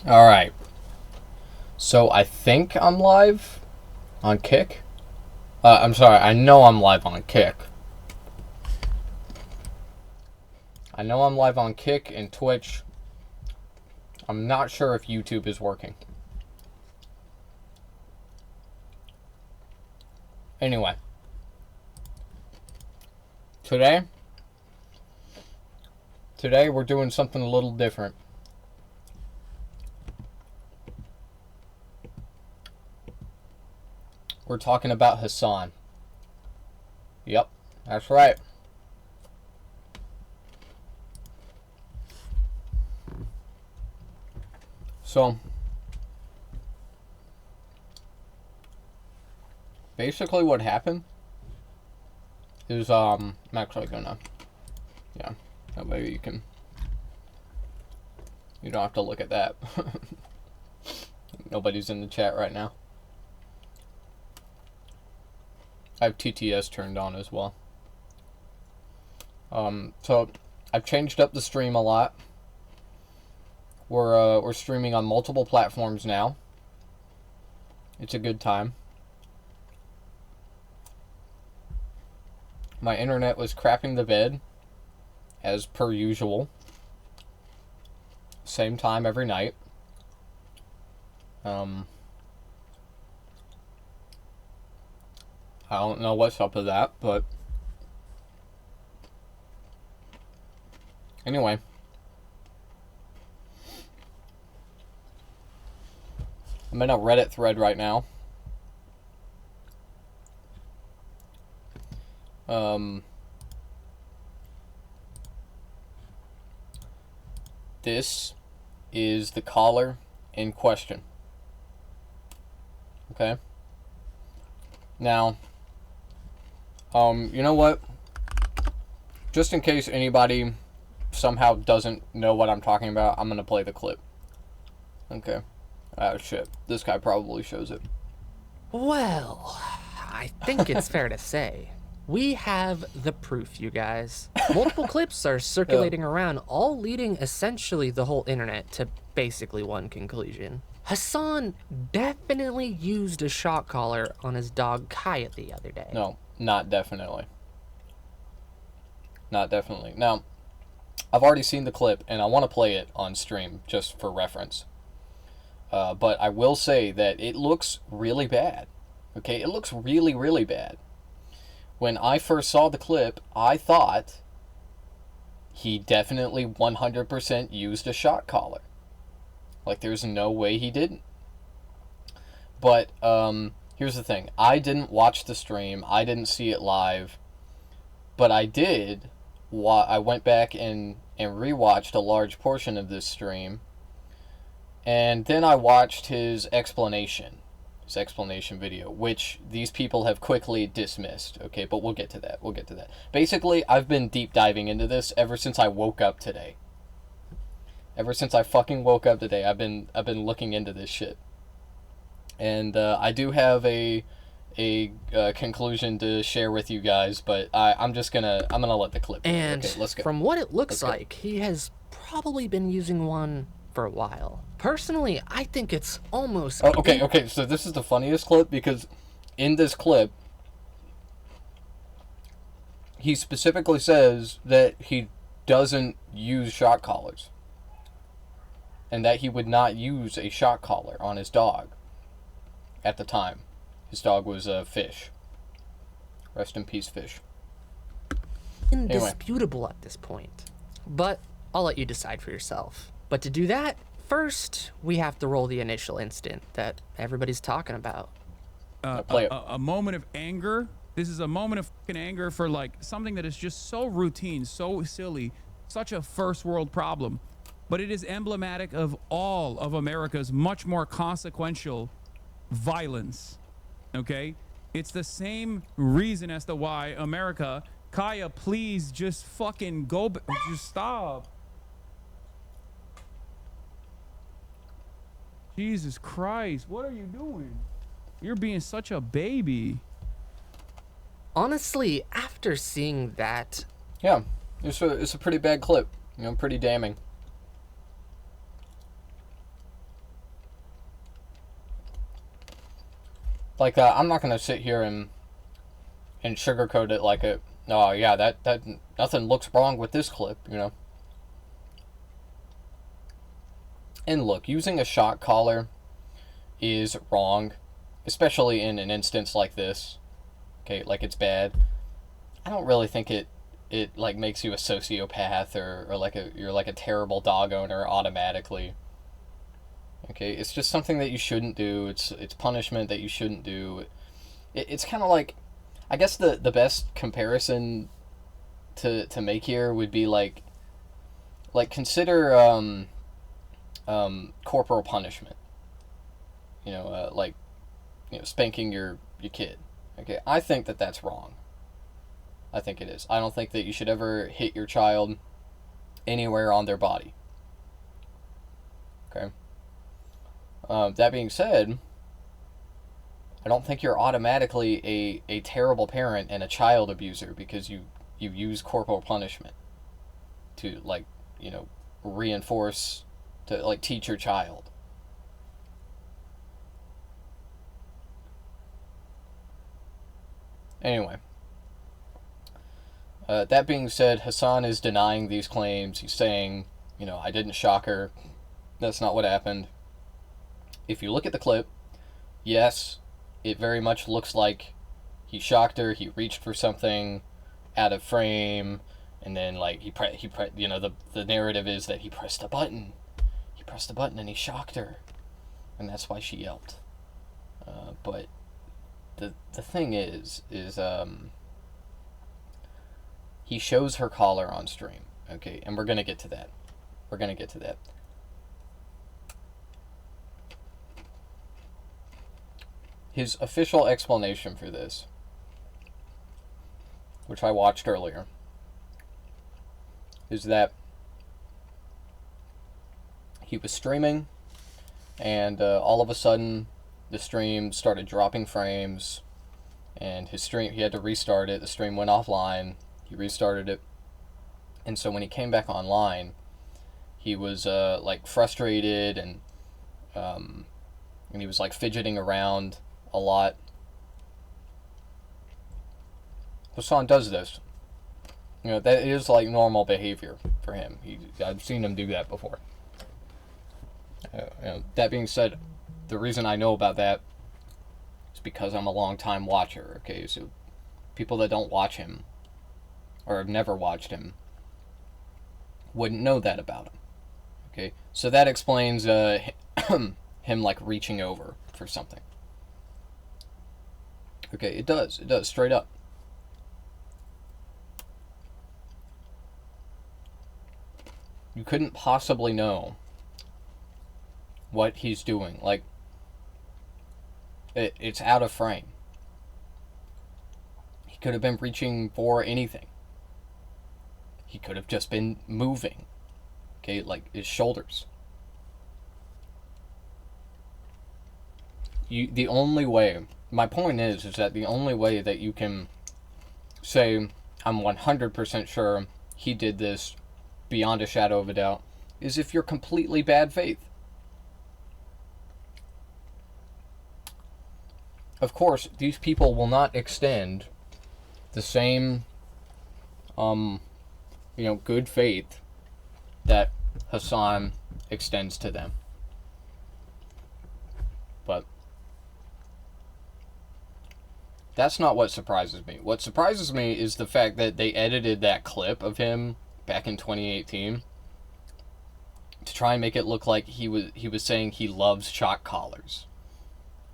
Alright, so I think I'm live on Kick. I'm sorry, I know I'm live on Kick. I know I'm live on Kick and Twitch. I'm not sure if YouTube is working. Anyway. Today we're doing something a little different. We're talking about Hasan. Yep, that's right. So, basically what happened is, I'm actually gonna, yeah, that way you don't have to look at that. Nobody's in the chat right now. I have TTS turned on as well. So I've changed up the stream a lot. We're streaming on multiple platforms now. It's a good time. My internet was crapping the bed, as per usual. Same time every night. I don't know what's up with that, but anyway. I'm in a Reddit thread right now. This is the caller in question. Okay? Now, you know what? Just in case anybody somehow doesn't know what I'm talking about, I'm gonna play the clip. Okay. Oh, shit. This guy probably shows it. Well, I think it's fair to say we have the proof, you guys. Multiple clips are circulating around, all leading essentially the whole internet to basically one conclusion. Hasan definitely used a shock collar on his dog Kaya the other day. No, not definitely. Not definitely. Now, I've already seen the clip, and I want to play it on stream just for reference. But I will say that it looks really bad. Okay, it looks really, really bad. When I first saw the clip, I thought he definitely 100% used a shock collar. Like, there's no way he didn't. But, here's the thing. I didn't watch the stream. I didn't see it live. But I did. I went back and rewatched a large portion of this stream. And then I watched his explanation video, which these people have quickly dismissed. Okay, but we'll get to that. Basically, I've been deep diving into this ever since I woke up today. Ever since I fucking woke up today, I've been looking into this shit. And I do have a conclusion to share with you guys, but I'm gonna let the clip play. And okay, let's go. From what it looks like, he has probably been using one for a while. Personally, I think it's almost... Okay, so this is the funniest clip, because in this clip, he specifically says that he doesn't use shock collars. And that he would not use a shock collar on his dog at the time. His dog was a Fish. Rest in peace, Fish. Indisputable at this point. But I'll let you decide for yourself. But to do that, first, we have to roll the initial instant that everybody's talking about. A moment of anger. This is a moment of fucking anger for like something that is just so routine, so silly, such a first world problem. But it is emblematic of all of America's much more consequential violence. Okay? It's the same reason as to why America, Kaya, please just fucking go, just stop. Jesus Christ, what are you doing? You're being such a baby. Honestly, after seeing that... Yeah, it's a pretty bad clip. You know, pretty damning. Like, I'm not gonna sit here and sugarcoat it like a, oh yeah, that nothing looks wrong with this clip, you know. And look, using a shock collar is wrong, especially in an instance like this. Okay, like it's bad. I don't really think it like makes you a sociopath or like you're like a terrible dog owner automatically. Okay, it's just something that you shouldn't do. It's punishment that you shouldn't do. It's kind of like, I guess the best comparison to make here would be like consider corporal punishment. Like, spanking your kid. Okay, I think that that's wrong. I think it is. I don't think that you should ever hit your child anywhere on their body. Okay. That being said, I don't think you're automatically a terrible parent and a child abuser because you use corporal punishment to, like, reinforce, to, like, teach your child. Anyway, that being said, Hasan is denying these claims. He's saying, I didn't shock her. That's not what happened. If you look at the clip, yes, it very much looks like he shocked her. He reached for something out of frame, and then, like, the narrative is that he pressed a button. He pressed a button and he shocked her, and that's why she yelped. But the thing is he shows her collar on stream, okay, and we're gonna get to that. His official explanation for this, which I watched earlier, is that he was streaming, and all of a sudden the stream started dropping frames, and he had to restart it. The stream went offline. He restarted it, and so when he came back online, he was like frustrated, and he was like fidgeting around a lot. Hasan does this. That is like normal behavior for him. I've seen him do that before. That being said, the reason I know about that is because I'm a long-time watcher, okay? So people that don't watch him or have never watched him wouldn't know that about him, okay? So that explains him, like, reaching over for something. Okay, it does, straight up. You couldn't possibly know what he's doing. Like, it's out of frame. He could have been reaching for anything. He could have just been moving. Okay, like his shoulders. The only way, my point is that the only way that you can say, I'm 100% sure he did this beyond a shadow of a doubt, is if you're completely bad faith. Of course, these people will not extend the same, good faith that Hasan extends to them. But that's not what surprises me. What surprises me is the fact that they edited that clip of him back in 2018 to try and make it look like he was saying he loves shock collars,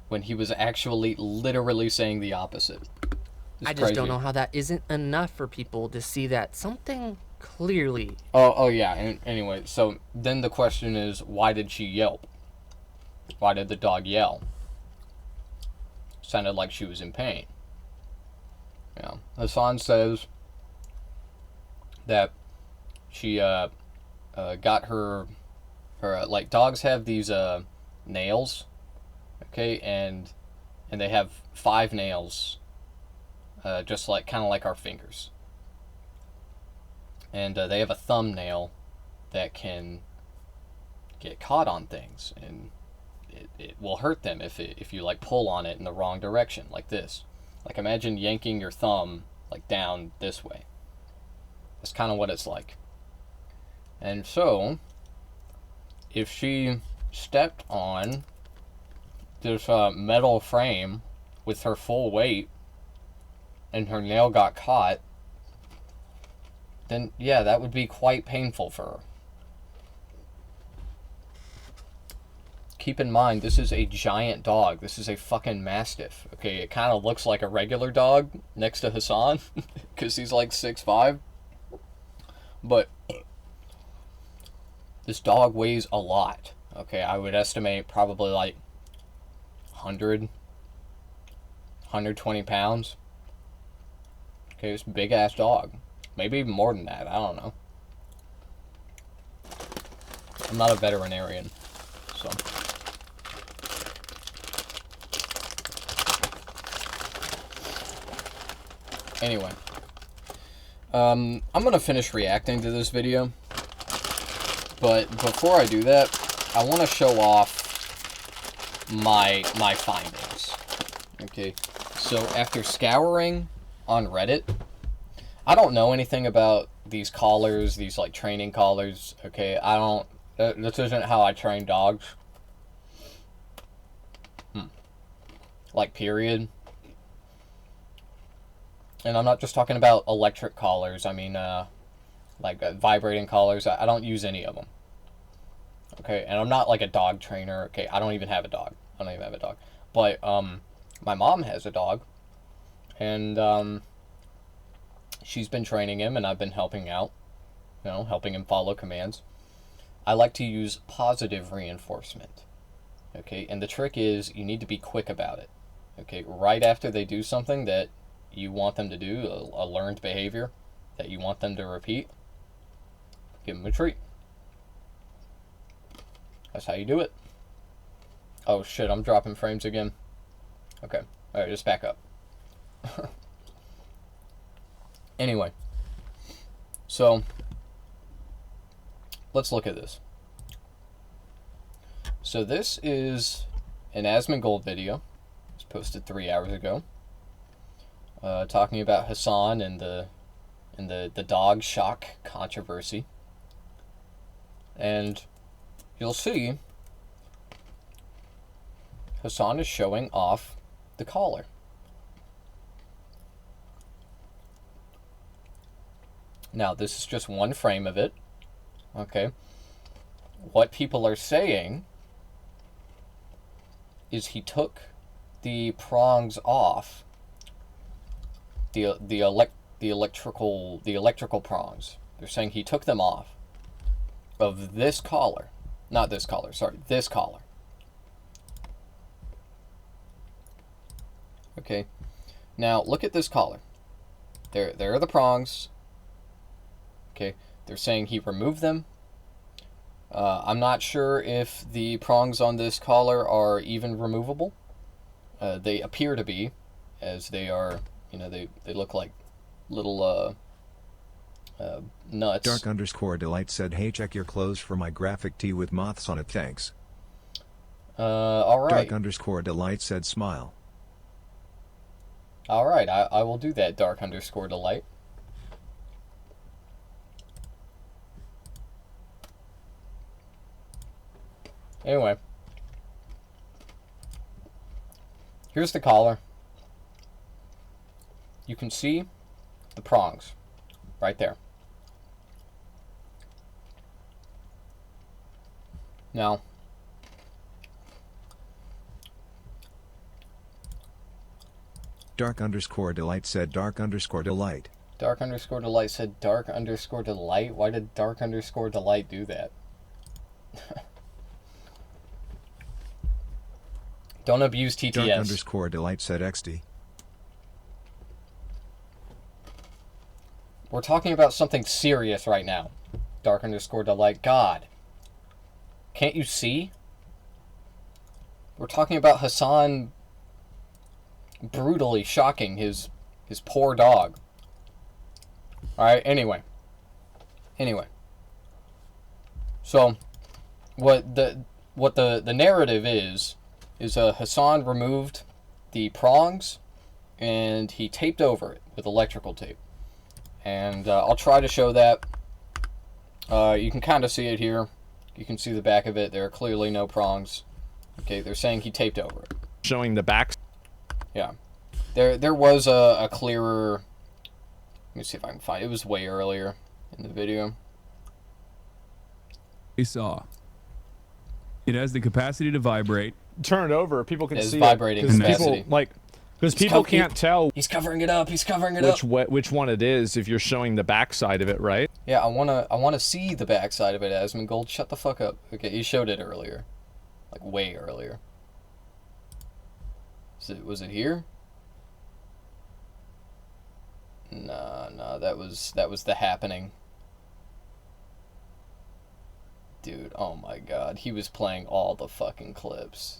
when he was actually literally saying the opposite. I just don't know how that isn't enough for people to see that something clearly. Oh yeah. And anyway, so then the question is, why did she yelp? Why did the dog yell? Sounded like she was in pain. Hasan says that she got her like, dogs have these nails, okay, and they have 5 nails, just like, kind of like our fingers, and they have a thumbnail that can get caught on things, and it will hurt them if you like pull on it in the wrong direction, like this. Like imagine yanking your thumb like down this way. That's kind of what it's like. And so, if she stepped on this metal frame with her full weight and her nail got caught, then yeah, that would be quite painful for her. Keep in mind, this is a giant dog. This is a fucking Mastiff. Okay, it kind of looks like a regular dog next to Hasan because he's like 6'5". But this dog weighs a lot. Okay, I would estimate probably like 100, 120 pounds. Okay, it's a big ass dog. Maybe even more than that. I don't know. I'm not a veterinarian, so. Anyway, I'm gonna finish reacting to this video, but before I do that, I want to show off my findings. Okay, so after scouring on Reddit, I don't know anything about these collars, these like training collars. Okay, I don't. This isn't how I train dogs. Like, period. And I'm not just talking about electric collars. I mean, like vibrating collars. I don't use any of them. Okay, and I'm not like a dog trainer. Okay, I don't even have a dog. But my mom has a dog, and she's been training him, and I've been helping out. You know, helping him follow commands. I like to use positive reinforcement. Okay, and the trick is you need to be quick about it. Okay, right after they do something that you want them to do, a learned behavior that you want them to repeat, give them a treat. That's how you do it. Oh shit, I'm dropping frames again. Okay, alright, just back up. Anyway, so let's look at this. So this is an Asmongold video. It was posted 3 hours ago. Talking about Hasan and the dog shock controversy. And you'll see Hasan is showing off the collar. Now, this is just one frame of it. Okay. What people are saying is he took the prongs off, the electrical prongs. They're saying he took them off of this collar. Not this collar, sorry, this collar. Okay. Now, look at this collar. There are the prongs. Okay. They're saying he removed them. I'm not sure if the prongs on this collar are even removable. They appear to be, as they are, you know, they look like little nuts. Dark_delight said, hey, check your clothes for my graphic tee with moths on it, thanks. Alright. Dark_delight said, smile. Alright, I will do that, Dark_delight. Anyway. Here's the collar. You can see the prongs right there. Now, Dark_delight said, Dark_delight. Dark_delight said, Dark_delight? Why did Dark_delight do that? Don't abuse TTS. Dark_delight said, XD. We're talking about something serious right now. Dark_delight. God. Can't you see? We're talking about Hasan brutally shocking his poor dog. Alright, anyway. Anyway. So, what what the narrative is Hasan removed the prongs and he taped over it with electrical tape. And I'll try to show that. You can kind of see it here. You can see the back of it. There are clearly no prongs. Okay, they're saying he taped over it. Showing the back. Yeah. There was a clearer... Let me see if I can find it. It was way earlier in the video. We saw. It has the capacity to vibrate. Turn it over. People can see vibrating it. capacity. Because people can't tell. He's covering it up. He's covering it up. Which one it is if you're showing the back side of it, right? Yeah, I wanna see the back side of it, Asmongold. Shut the fuck up. Okay, he showed it earlier. Like, way earlier. Was it here? No, that was the happening. Dude, oh my god, he was playing all the fucking clips.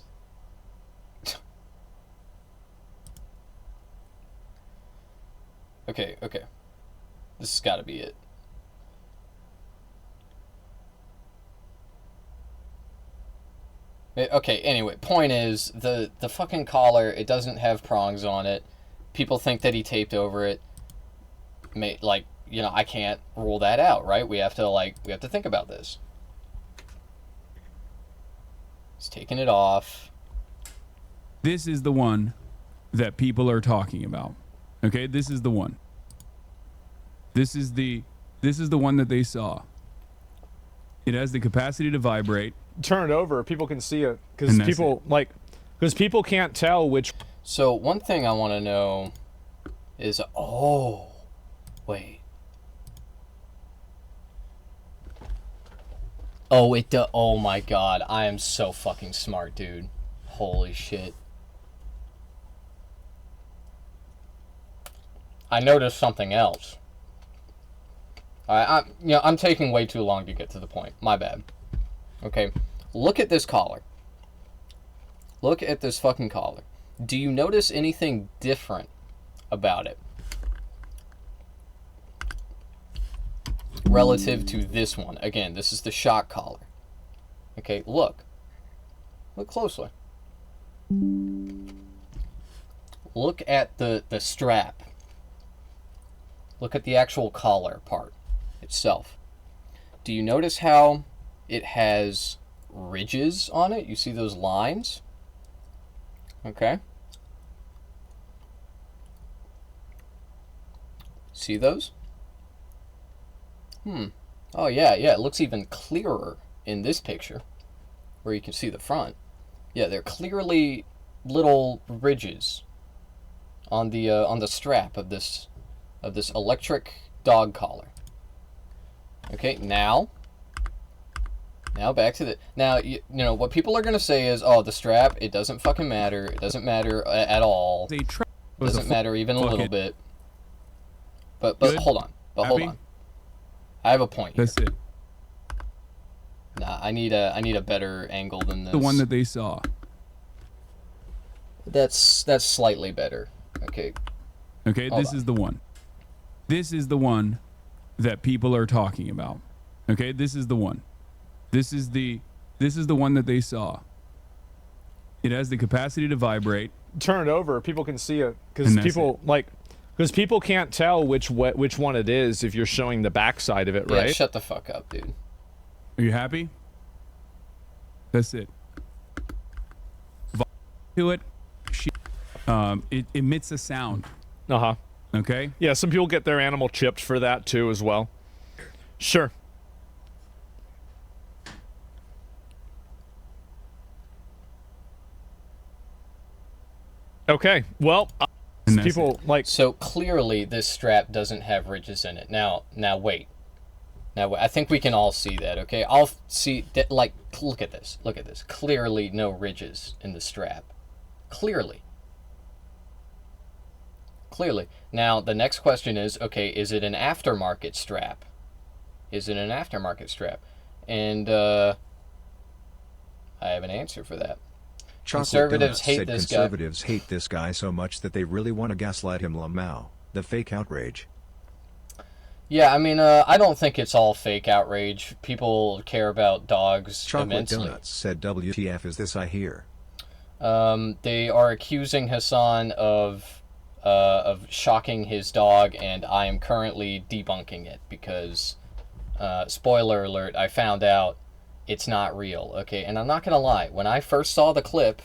Okay. This has got to be it. Okay, anyway, point is, the fucking collar, it doesn't have prongs on it. People think that he taped over it. Like, you know, I can't rule that out, right? We have to think about this. He's taking it off. This is the one that people are talking about. Okay, this is the one. This is the one that they saw. It has the capacity to vibrate. Turn it over. People can see it because people can't tell which. So one thing I want to know is, wait. Oh my god, I am so fucking smart, dude. Holy shit. I noticed something else. I'm taking way too long to get to the point. My bad. Okay, look at this collar. Look at this fucking collar. Do you notice anything different about it relative to this one? Again, this is the shock collar. Okay, look closely. Look at the strap. Look at the actual collar part itself. Do you notice how it has ridges on it? You see those lines? Okay. See those? Oh yeah, it looks even clearer in this picture where you can see the front. Yeah, they're clearly little ridges on the strap of this electric dog collar. Okay, now back to you know what people are gonna say is, oh, the strap, it doesn't fucking matter. It doesn't matter at all. It doesn't matter even a little bit. But hold on. I have a point here. That's it. Nah, I need a better angle than this. The one that they saw. That's slightly better. Okay. Okay, this is the one. This is the one that people are talking about. Okay, this is the one. This is the one that they saw. It has the capacity to vibrate. Turn it over. People can see it because people can't tell which one it is if you're showing the back side of it, right? Yeah, shut the fuck up, dude. Are you happy? That's it. To it, it emits a sound. Uh-huh. Okay? Yeah, some people get their animal chipped for that too as well. Sure. Okay, well, people So clearly this strap doesn't have ridges in it. Now wait. I think we can all see that, okay? I'll see that, look at this. Clearly no ridges in the strap. Clearly. Now the next question is, okay, is it an aftermarket strap? And I have an answer for that. Conservatives hate this guy. Conservatives hate this guy so much that they really want to gaslight him. Lamau, the fake outrage. Yeah, I mean, I don't think it's all fake outrage. People care about dogs Chocolate immensely. Donuts said WTF is this I hear? They are accusing Hasan of shocking his dog, and I am currently debunking it because, spoiler alert, I found out it's not real. Okay, and I'm not gonna lie. When I first saw the clip,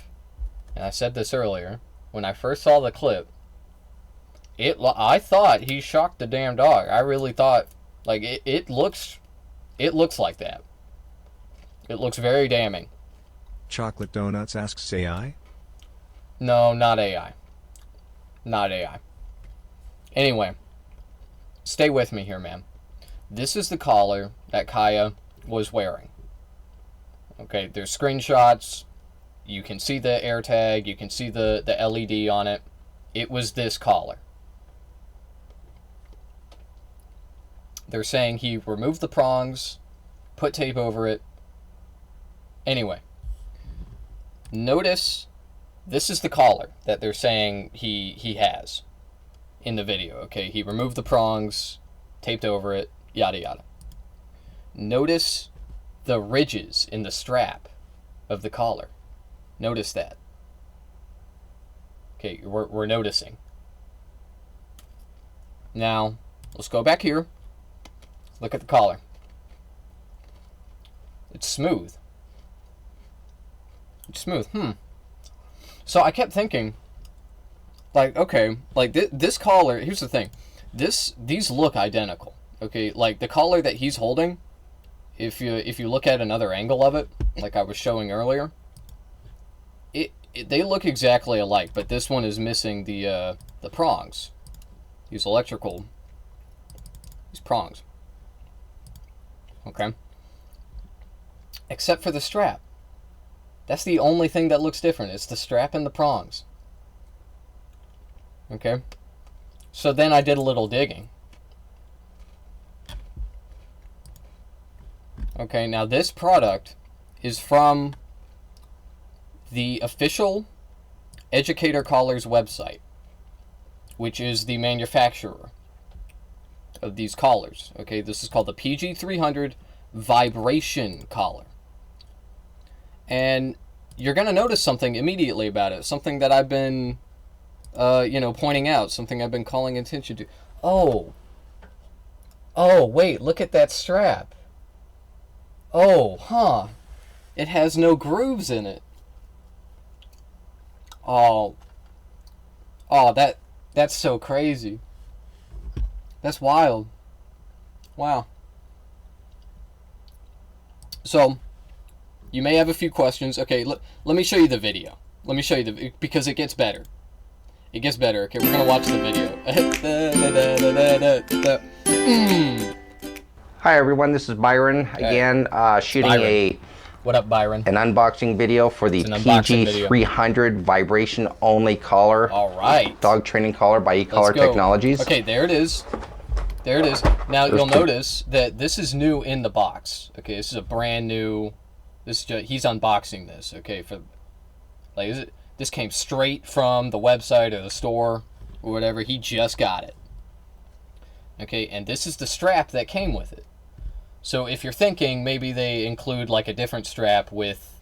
and I said this earlier, when I first saw the clip, I thought he shocked the damn dog. I really thought, like, it looks like that. It looks very damning. Chocolate Donuts asks AI? No, not AI. Not AI. Anyway, stay with me here, man. This is the collar that Kaya was wearing. Okay, there's screenshots. You can see the AirTag. You can see the LED on it. It was this collar. They're saying he removed the prongs, put tape over it. Anyway, notice this is the collar that they're saying he has in the video. Okay, he removed the prongs, taped over it, yada yada. Notice the ridges in the strap of the collar. Notice that. Okay, we're noticing. Now, let's go back here. Look at the collar. It's smooth. It's smooth. So I kept thinking, like, okay, like this collar. Here's the thing, these look identical. Okay, like the collar that he's holding. If you look at another angle of it, like I was showing earlier, they look exactly alike. But this one is missing the prongs. These prongs. Okay. Except for the strap. That's the only thing that looks different. It's the strap and the prongs. Okay. So then I did a little digging. Okay, now this product is from the official Educator Collars website, which is the manufacturer of these collars. Okay, this is called the PG300 Vibration Collar. And you're going to notice something immediately about it. Something that I've been, pointing out. Something I've been calling attention to. Oh, wait, look at that strap. Oh, it has no grooves in it. That's so crazy. That's wild. Wow. So, you may have a few questions. Okay, let me show you the video. Let me show you because it gets better. It gets better. Okay, we're gonna watch the video. Hi everyone, this is Byron again, shooting Byron. What up, Byron? an unboxing video for the PG300 vibration only collar. All right. Dog training collar by E-Collar Technologies. Okay, there it is. There it is. Now you'll notice that this is new in the box. Okay, this is a brand new. He's unboxing this. Okay, this came straight from the website or the store or whatever. He just got it. Okay, and this is the strap that came with it. So if you're thinking maybe they include like a different strap with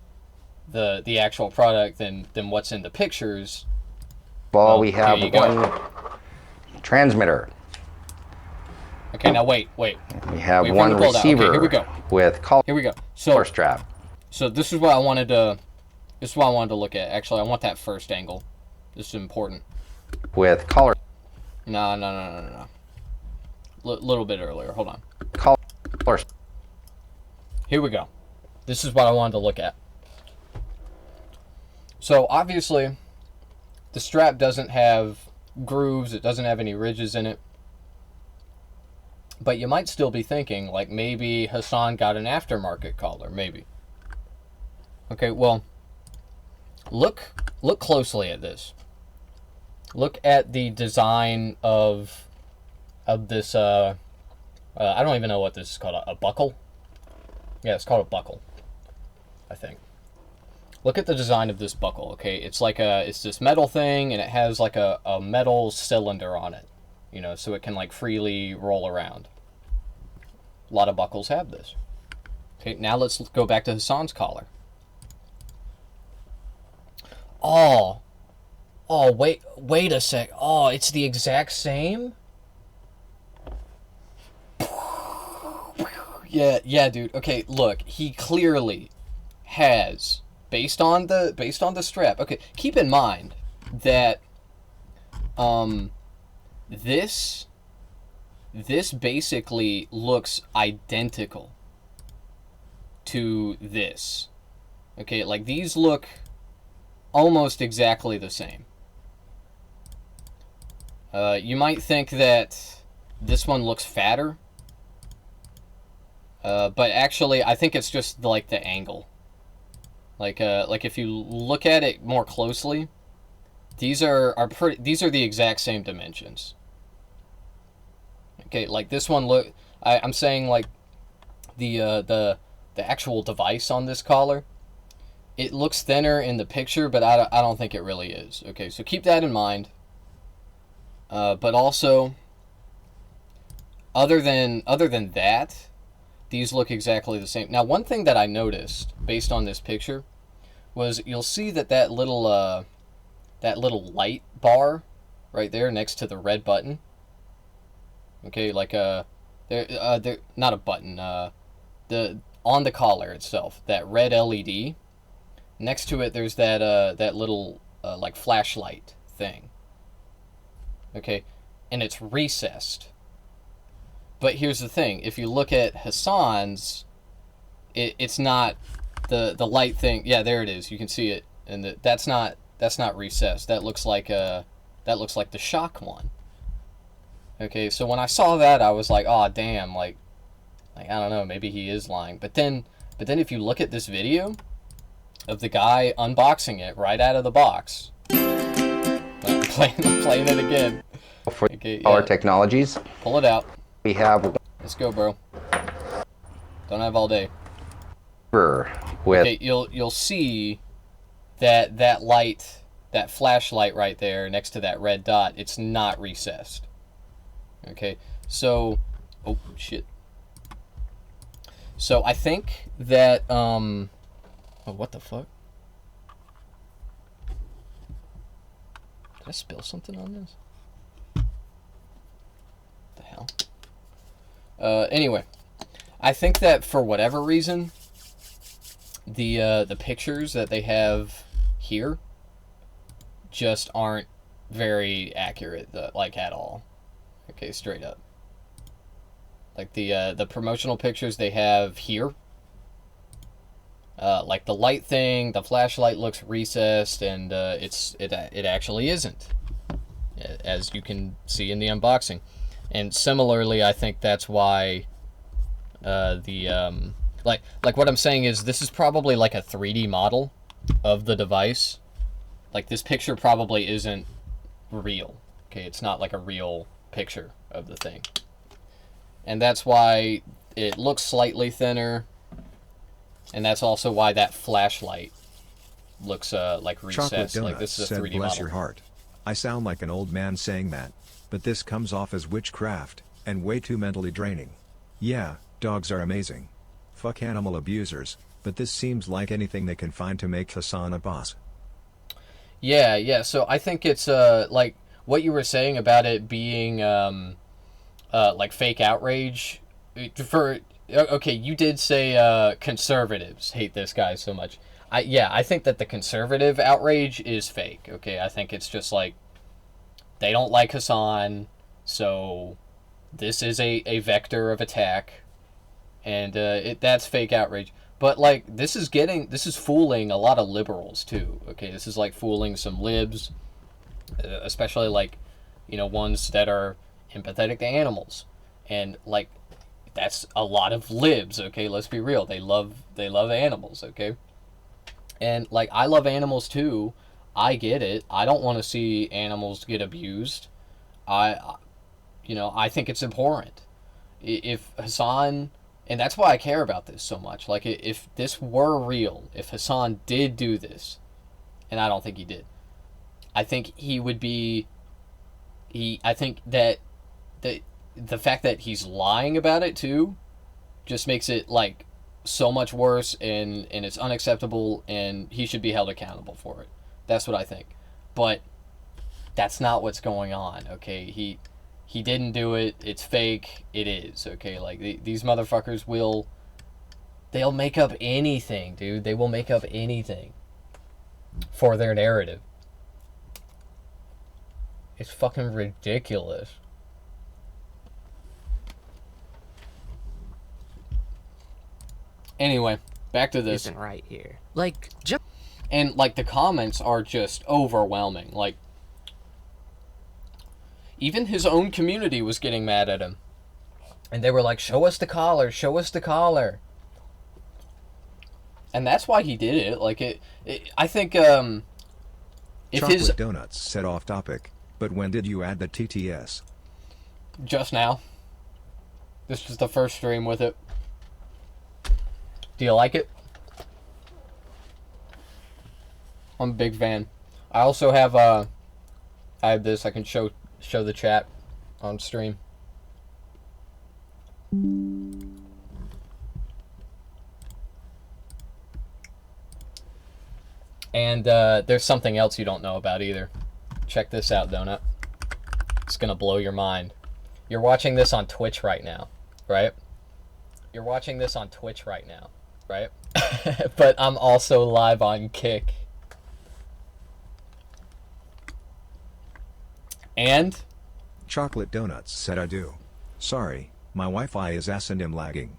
the actual product than what's in the pictures. Well, we have one transmitter. Okay, now wait. We have one receiver. Okay, here we go. With collar. Here we go. So strap. So this is what I wanted to. This is what I wanted to look at. Actually, I want that first angle. This is important. With collar. No. Little bit earlier. Hold on. Collar. Here we go. This is what I wanted to look at. So obviously, the strap doesn't have grooves. It doesn't have any ridges in it. But you might still be thinking, like, maybe Hasan got an aftermarket collar. Maybe. Okay, well, look closely at this. Look at the design of this, I don't even know what this is called, a buckle? Yeah, it's called a buckle, I think. Look at the design of this buckle, okay? It's like it's this metal thing, and it has like a metal cylinder on it, so it can like freely roll around. A lot of buckles have this. Okay, now let's go back to Hasan's collar. Oh, wait a sec. Oh, it's the exact same? Yeah, dude. Okay, look, he clearly has, based on the strap. Okay, keep in mind that this basically looks identical to this. Okay, like these look almost exactly the same. You might think that this one looks fatter, but actually I think it's just like the angle. Like if you look at it more closely, these are the exact same dimensions. Okay, like this one I'm saying like the actual device on this collar, it looks thinner in the picture, but I don't think it really is. Okay, so keep that in mind. But also, other than that, these look exactly the same. Now, one thing that I noticed based on this picture was you'll see that little light bar right there next to the red button. Okay, like there not a button. On the collar itself, that red LED. Next to it, there's that little like flashlight thing. Okay, and it's recessed. But here's the thing: if you look at Hasan's, it's not the light thing. Yeah, there it is. You can see it, and that's not recessed. That looks like the Shock one. Okay, so when I saw that, I was like, oh damn, like I don't know, maybe he is lying. But then if you look at this video of the guy unboxing it right out of the box. I'm playing it again. For our technologies. Pull it out. We have. Let's go, bro. Don't have all day. With. Okay, you'll see that light, that flashlight right there next to that red dot. It's not recessed. Okay, so oh shit. So I think that oh, what the fuck? Did I spill something on this? What the hell? Anyway, I think that for whatever reason, the pictures that they have here just aren't very accurate, like at all. Okay, straight up. Like the promotional pictures they have here. Like the light thing, the flashlight looks recessed, and it actually isn't, as you can see in the unboxing. And similarly, I think that's why like what I'm saying is this is probably like a 3D model of the device. Like this picture probably isn't real. Okay, it's not like a real picture of the thing, and that's why it looks slightly thinner. And that's also why that flashlight looks like recessed. Like this is a 3D bless model. Your heart. I sound like an old man saying that, but this comes off as witchcraft, and way too mentally draining. Yeah, dogs are amazing. Fuck animal abusers, but this seems like anything they can find to make Hasan a boss. Yeah, so I think it's like what you were saying about it being like fake outrage. Okay, you did say conservatives hate this guy so much. I think that the conservative outrage is fake. Okay, I think it's just like they don't like Hasan, so this is a vector of attack, and that's fake outrage. But like this is fooling a lot of liberals too. Okay, this is like fooling some libs, especially like ones that are empathetic to animals, and like. That's a lot of libs, okay? Let's be real. They love animals, okay? And like I love animals too. I get it. I don't want to see animals get abused. I think it's abhorrent. If Hasan, and that's why I care about this so much. Like if this were real, if Hasan did do this, and I don't think he did. I think he would be I think that the fact that he's lying about it too just makes it like so much worse, and it's unacceptable, and he should be held accountable for it. That's what I think. But that's not what's going on, okay? He didn't do it. It's fake. It is, okay? Like, these motherfuckers they'll make up anything, dude. They will make up anything for their narrative. It's fucking ridiculous. Anyway, back to this. Isn't right here. Like, just... And, like, the comments are just overwhelming. Like, even his own community was getting mad at him. And they were like, show us the collar, show us the collar. And that's why he did it. Like, I think, if Chocolate Donuts said off topic, but when did you add the TTS? Just now. This is the first stream with it. Do you like it? I'm a big fan. I also have I have this. I can show the chat on stream. And there's something else you don't know about either. Check this out, Donut. It's gonna blow your mind. You're watching this on Twitch right now, right? You're watching this on Twitch right now, right? But I'm also live on Kick. And? Chocolate Donuts said I do. Sorry, my Wi-Fi is S&M lagging.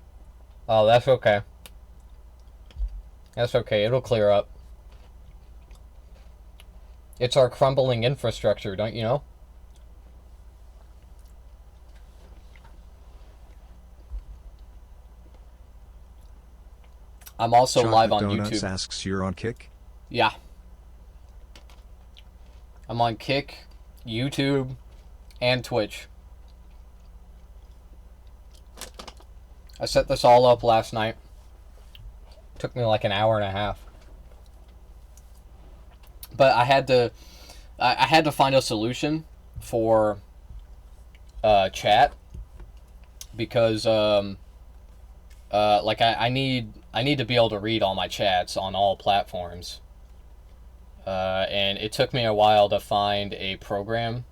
Oh, that's okay. That's okay, it'll clear up. It's our crumbling infrastructure, don't you know? I'm also Chocolate live on Donuts YouTube. Asks you're on Kick? Yeah. I'm on Kick, YouTube, and Twitch. I set this all up last night. Took me like an hour and a half. But I had to find a solution for chat, because like I need to be able to read all my chats on all platforms. And it took me a while to find a program,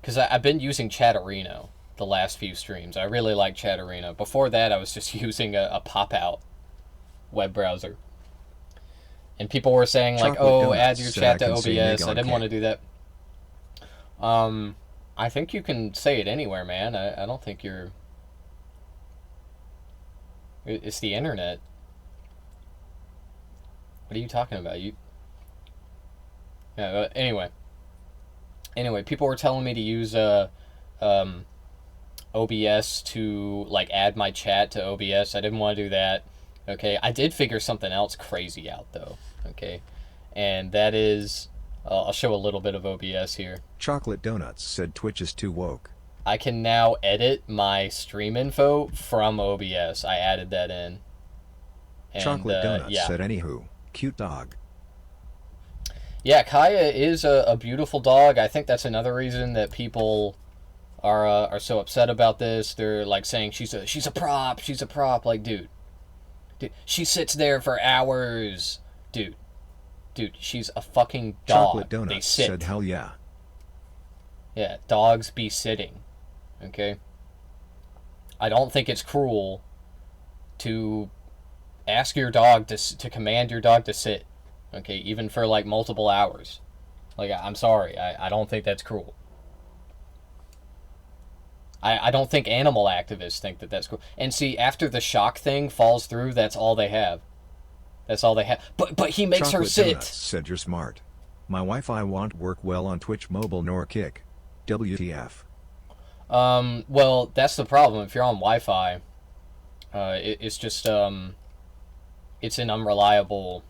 because I've been using Chatterino the last few streams. I really like Chatterino. Before that, I was just using a pop-out web browser. And people were saying, like, oh, add your chat to OBS. I didn't want to do that. I think you can say it anywhere, man. I don't think you're... It's the internet. What are you talking about? Yeah, anyway, people were telling me to use OBS to, like, add my chat to OBS. I didn't want to do that. Okay, I did figure something else crazy out, though. Okay, and that is, I'll show a little bit of OBS here. Chocolate Donuts said Twitch is too woke. I can now edit my stream info from OBS. I added that in. And, Chocolate Donuts yeah. said anywho, cute dog. Yeah, Kaya is a beautiful dog. I think that's another reason that people are so upset about this. They're like saying she's a prop. She's a prop. Like, dude, she sits there for hours. Dude, she's a fucking dog. Chocolate Donuts said hell yeah. Yeah, dogs be sitting. Okay? I don't think it's cruel to ask your dog to command your dog to sit. Okay, even for like multiple hours. Like, I'm sorry, I don't think that's cruel. I don't think animal activists think that that's cool. And see, after the shock thing falls through, that's all they have. That's all they have. But he makes Chocolate her sit. Donuts said you're smart. My Wi-Fi won't work well on Twitch mobile nor Kick. WTF. Well, that's the problem. If you're on Wi-Fi, it's just it's an unreliable.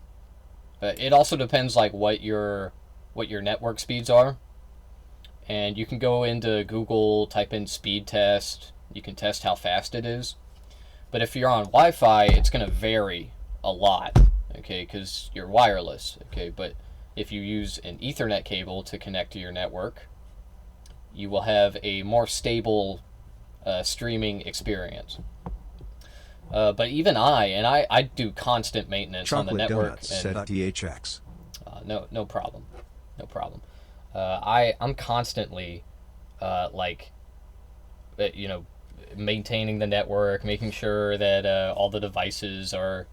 It also depends like what your network speeds are. And you can go into Google, type in speed test. You can test how fast it is. But if you're on Wi-Fi, it's going to vary a lot, okay, because you're wireless, okay? But if you use an Ethernet cable to connect to your network, you will have a more stable streaming experience. But even I do constant maintenance on the Chocolate network. Donuts said THX. No problem. No problem. I'm constantly, like, maintaining the network, making sure that all the devices are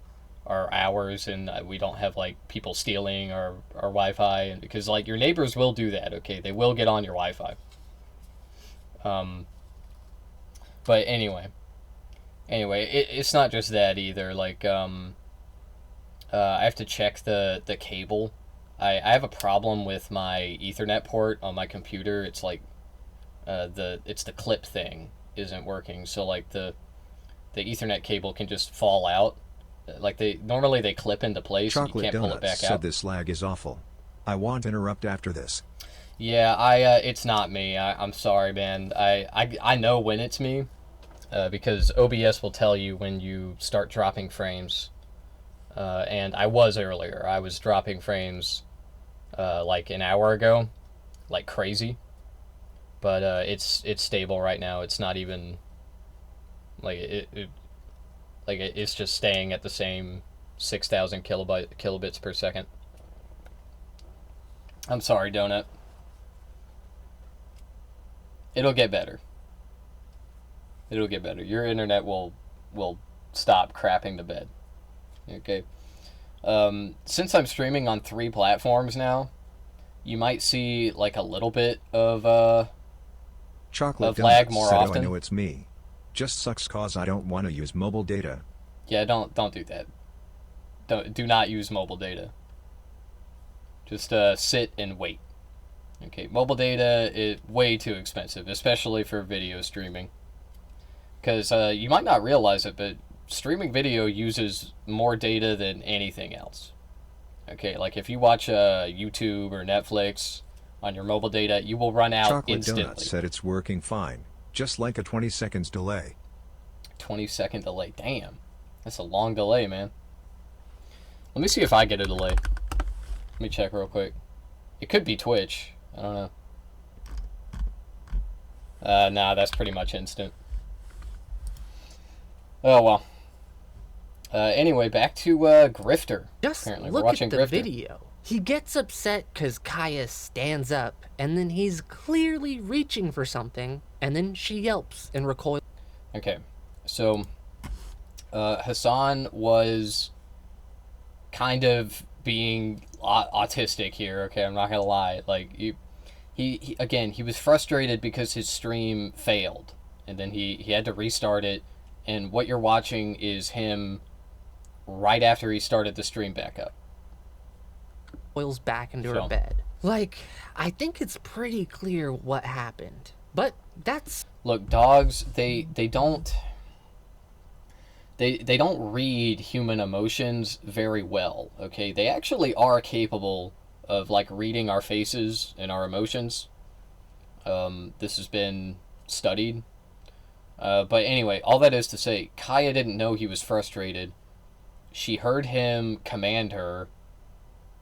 ours, and we don't have like people stealing our Wi-Fi, and because like your neighbors will do that. Okay, they will get on your Wi-Fi. But anyway, it's not just that either. Like, I have to check the cable. I have a problem with my Ethernet port on my computer. It's like it's the clip thing isn't working. So like the Ethernet cable can just fall out. Like normally they clip into place. Chocolate and you can't pull it Donuts back said out. this lag is awful. I won't interrupt after this. Yeah, it's not me. I'm sorry, man. I know when it's me, because OBS will tell you when you start dropping frames. And I was earlier. I was dropping frames like an hour ago, like crazy. But it's stable right now. It's not even like it's just staying at the same 6,000 kilobits per second. I'm sorry, Donut. It'll get better. It'll get better. Your internet will stop crapping the bed. Okay. Since I'm streaming on 3 platforms now, you might see like a little bit of Chocolate lag Donuts more said, often. Oh, I know it's me. Just sucks cause I don't want to use mobile data. Yeah, don't do that. Do not use mobile data. Just sit and wait. Okay, mobile data is way too expensive, especially for video streaming. Because you might not realize it, but streaming video uses more data than anything else. Okay, like if you watch YouTube or Netflix on your mobile data, you will run out Chocolate instantly. Donuts said it's working fine, just like a 20 seconds delay. 20-second delay. Damn. That's a long delay, man. Let me see if I get a delay. Let me check real quick. It could be Twitch. I don't know. Nah, that's pretty much instant. Oh, well. Anyway, back to Grifter. Just Apparently. look We're watching at the Grifter. video. He gets upset because Kaya stands up, and then he's clearly reaching for something, and then she yelps and recoils. Okay, so Hasan was kind of being autistic here. Okay, I'm not gonna lie. Like he was frustrated because his stream failed, and then he had to restart it. And what you're watching is him right after he started the stream back up. Boils back into her bed. Like, I think it's pretty clear what happened. But that's... Look, dogs, they don't read human emotions very well, okay? They actually are capable of, like, reading our faces and our emotions. This has been studied. But anyway, all that is to say, Kaya didn't know he was frustrated. She heard him command her.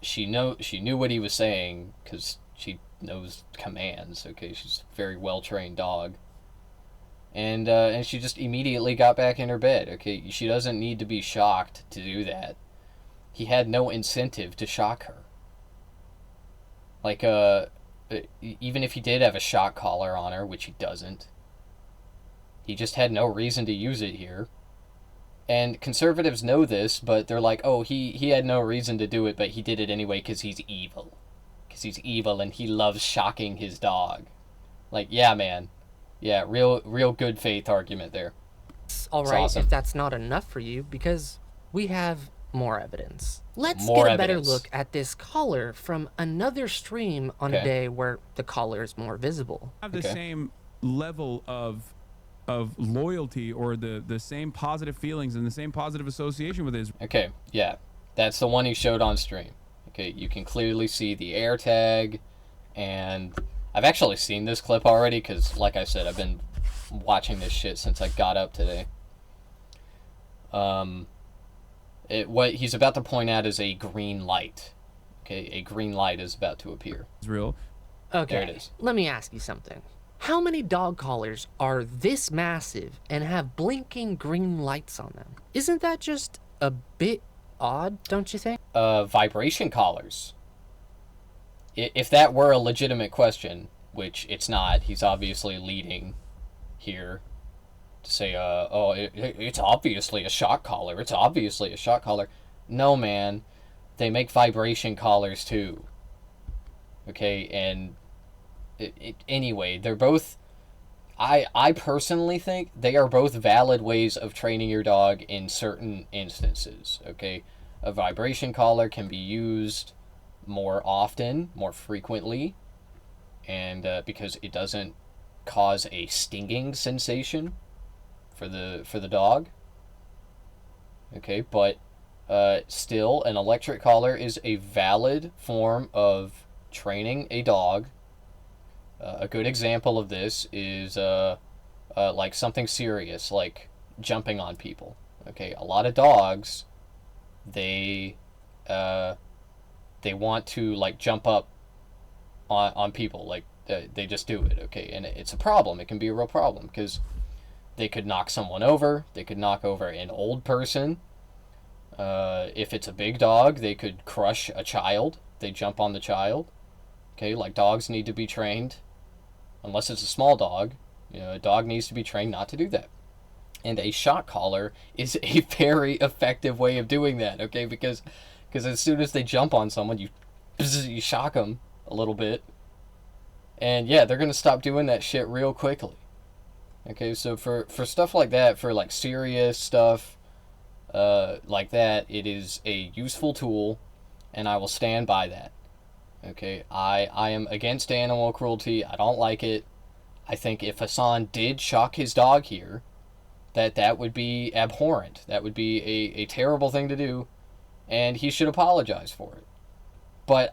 She knew what he was saying because she knows commands. Okay, she's a very well trained dog, and she just immediately got back in her bed. Okay, she doesn't need to be shocked to do that. He had no incentive to shock her. Like even if he did have a shock collar on her, which he doesn't, he just had no reason to use it here. And conservatives know this, but they're like, oh, he had no reason to do it, but he did it anyway because he's evil. Because he's evil and he loves shocking his dog. Like, yeah, man. Yeah, real good faith argument there. All right, awesome. If that's not enough for you, because we have more evidence. Let's More get a better evidence. look at this collar from another stream on a day where the collar is more visible. Have the same level of loyalty or the same positive feelings and the same positive association with Israel. Okay, yeah. That's the one he showed on stream. Okay, you can clearly see the air tag, and I've actually seen this clip already because, like I said, I've been watching this shit since I got up today. What he's about to point out is a green light. Okay, a green light is about to appear. Israel. Okay, there it is. Let me ask you something. How many dog collars are this massive and have blinking green lights on them? Isn't that just a bit odd, don't you think? Vibration collars. If that were a legitimate question, which it's not, he's obviously leading here to say, it's obviously a shock collar. It's obviously a shock collar. No, man. They make vibration collars too. Okay, and anyway, they're both... I personally think they are both valid ways of training your dog in certain instances, okay? A vibration collar can be used more often, more frequently, and because it doesn't cause a stinging sensation for the dog. Okay, but still, an electric collar is a valid form of training a dog. A good example of this is like something serious, like jumping on people. Okay, a lot of dogs, they want to like jump up on people, like they just do it. Okay, and it's a problem. It can be a real problem because they could knock someone over. They could knock over an old person. If it's a big dog, they could crush a child. They jump on the child. Okay, like dogs need to be trained. Unless it's a small dog, a dog needs to be trained not to do that. And a shock collar is a very effective way of doing that, okay? Because as soon as they jump on someone, you shock them a little bit. And yeah, they're going to stop doing that shit real quickly. Okay, so for stuff like that, for like serious stuff like that, it is a useful tool, and I will stand by that. Okay, I am against animal cruelty. I don't like it. I think if Hasan did shock his dog here, that would be abhorrent. That would be a terrible thing to do, and he should apologize for it. But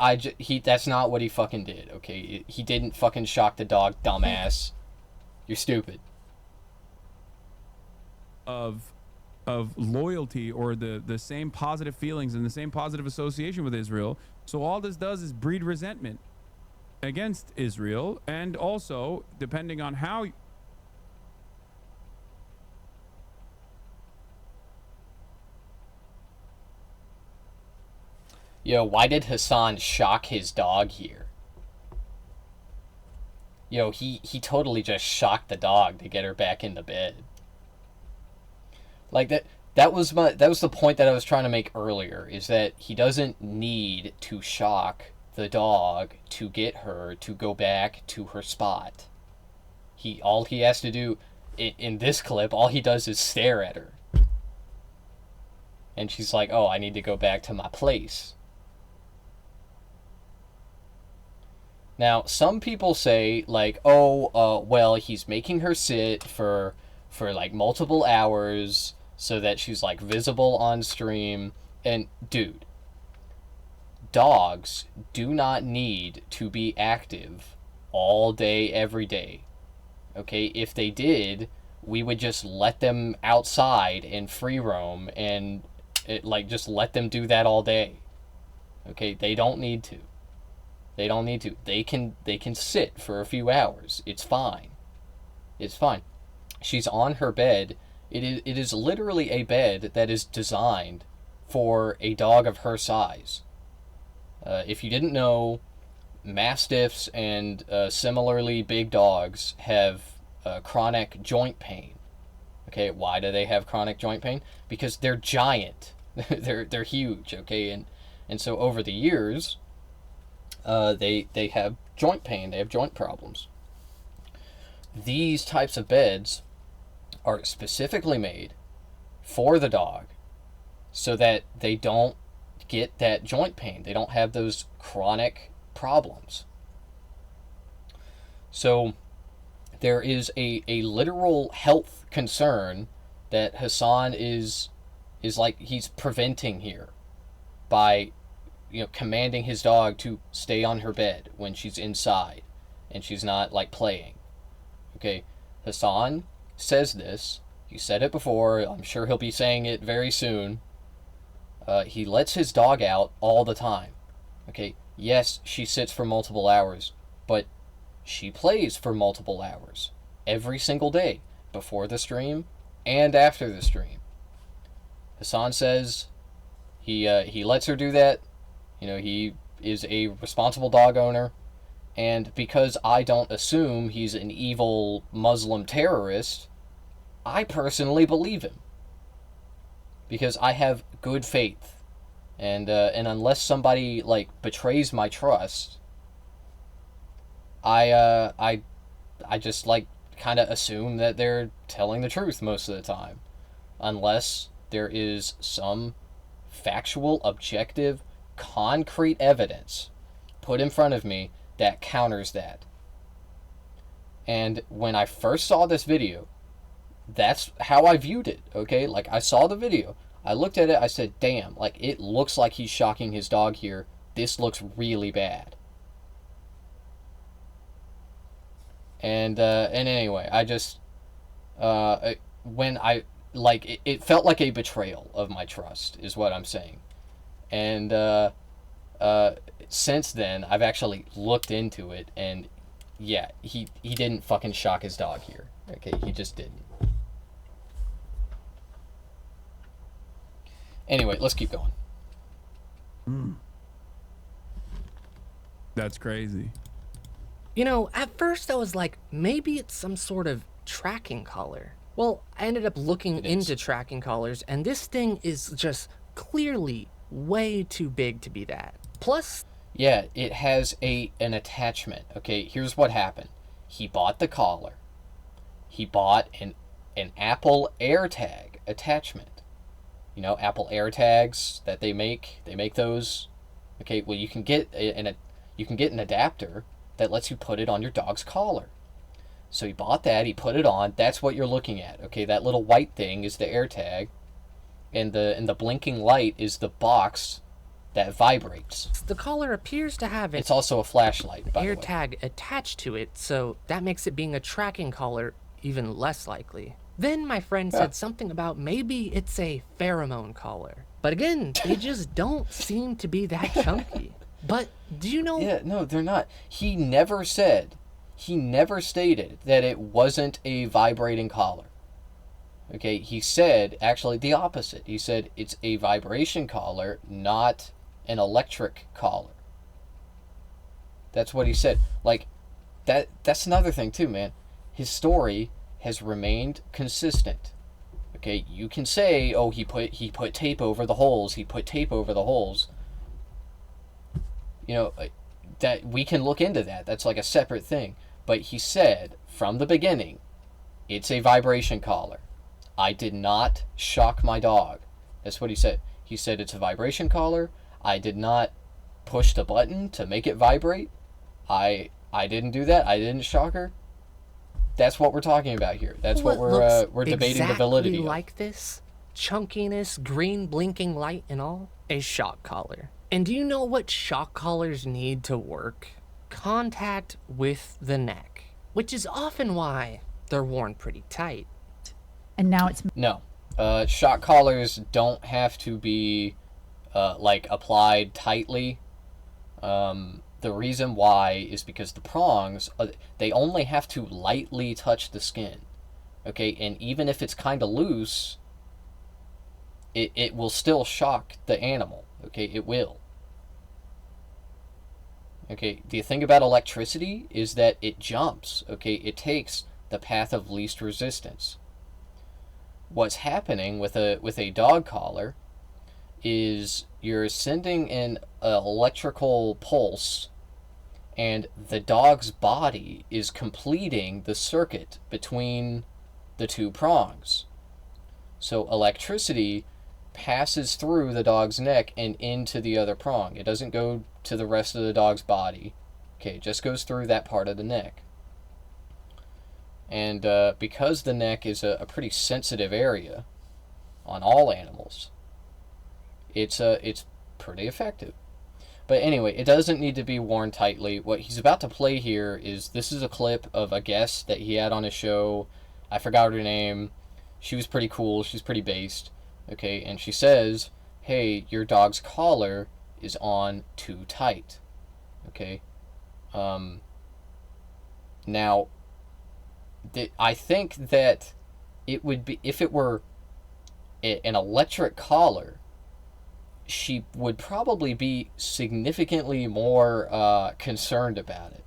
that's not what he fucking did, okay? He didn't fucking shock the dog, dumbass. You're stupid. Of loyalty or the same positive feelings and the same positive association with Israel. So all this does is breed resentment against Israel, and also, depending on how... Yo, why did Hasan shock his dog here? Yo, he totally just shocked the dog to get her back into bed. Like that was the point that I was trying to make earlier, is that he doesn't need to shock the dog to get her to go back to her spot. All he has to do in this clip, all he does is stare at her. And she's like, "Oh, I need to go back to my place." Now, some people say, like, well, he's making her sit for like multiple hours so that she's like visible on stream. And dude, dogs do not need to be active all day, every day. Okay, if they did, we would just let them outside and free roam and just let them do that all day. Okay, they don't need to. They don't need to. They can sit for a few hours. It's fine. It's fine. She's on her bed. It is literally a bed that is designed for a dog of her size. If you didn't know, Mastiffs and similarly big dogs have chronic joint pain. Okay, why do they have chronic joint pain? Because they're giant. they're huge. Okay, and so over the years, they have joint pain. They have joint problems. These types of beds are specifically made for the dog so that they don't get that joint pain. They don't have those chronic problems. So there is a literal health concern that Hasan is like he's preventing here by commanding his dog to stay on her bed when she's inside and she's not like playing. Okay, Hasan says this. He said it before. I'm sure he'll be saying it very soon. He lets his dog out all the time. Okay, yes, she sits for multiple hours, but she plays for multiple hours every single day, before the stream and after the stream. Hasan says he lets her do that. You know, he is a responsible dog owner, and because I don't assume he's an evil Muslim terrorist, I personally believe him. Because I have good faith. And unless somebody, like, betrays my trust, I just, like, kind of assume that they're telling the truth most of the time. Unless there is some factual, objective, concrete evidence put in front of me that counters that. And when I first saw this video, that's how I viewed it, okay? Like, I saw the video, I looked at it, I said, damn, like, it looks like he's shocking his dog here. This looks really bad. And anyway, I just, when I, like, it felt like a betrayal of my trust, is what I'm saying. And, since then, I've actually looked into it, and, yeah, he didn't fucking shock his dog here. Okay, he just didn't. Anyway, let's keep going. That's crazy. You know, at first I was like, maybe it's some sort of tracking collar. Well, I ended up looking into tracking collars, and this thing is just clearly way too big to be that. Plus... yeah, it has an attachment. Okay, here's what happened. He bought the collar. He bought an Apple AirTag attachment. You know, Apple AirTags that they make those. Okay, well, you can get an adapter that lets you put it on your dog's collar. So he bought that, he put it on. That's what you're looking at. Okay, that little white thing is the AirTag, and the blinking light is the box that vibrates. The collar appears to have it's also a flashlight, by the way. AirTag attached to it, so that makes it being a tracking collar even less likely. Then my friend said something about maybe it's a pheromone collar. But again, they just don't seem to be that chunky. But do you know... yeah, no, they're not. He never stated that it wasn't a vibrating collar. Okay, he said actually the opposite. He said it's a vibration collar, not an electric collar. That's what he said. Like, that's another thing too, man. His story has remained consistent. Okay, you can say, oh, he put tape over the holes. He put tape over the holes. You know, that we can look into that. That's like a separate thing. But he said from the beginning, it's a vibration collar. I did not shock my dog. That's what he said. He said it's a vibration collar. I did not push the button to make it vibrate. I didn't do that. I didn't shock her. That's what we're talking about here. That's what we're debating the validity of. Like this, chunkiness, green blinking light and all, a shock collar. And do you know what shock collars need to work? Contact with the neck, which is often why they're worn pretty tight. And now it's... no. Shock collars don't have to be like applied tightly. The reason why is because the prongs, they only have to lightly touch the skin. Okay, and even if it's kind of loose, it will still shock the animal. Okay, it will. Okay, the thing about electricity is that it jumps. Okay, it takes the path of least resistance. What's happening with a dog collar is you're sending an electrical pulse, and the dog's body is completing the circuit between the two prongs. So electricity passes through the dog's neck and into the other prong. It doesn't go to the rest of the dog's body. Okay, it just goes through that part of the neck. And because the neck is a pretty sensitive area on all animals, it's pretty effective. But anyway, it doesn't need to be worn tightly. What he's about to play here this is a clip of a guest that he had on his show. I forgot her name. She was pretty cool. She's pretty based. Okay, and she says, hey, your dog's collar is on too tight. Okay? Now, I think that it would be, if it were an electric collar, she would probably be significantly more concerned about it,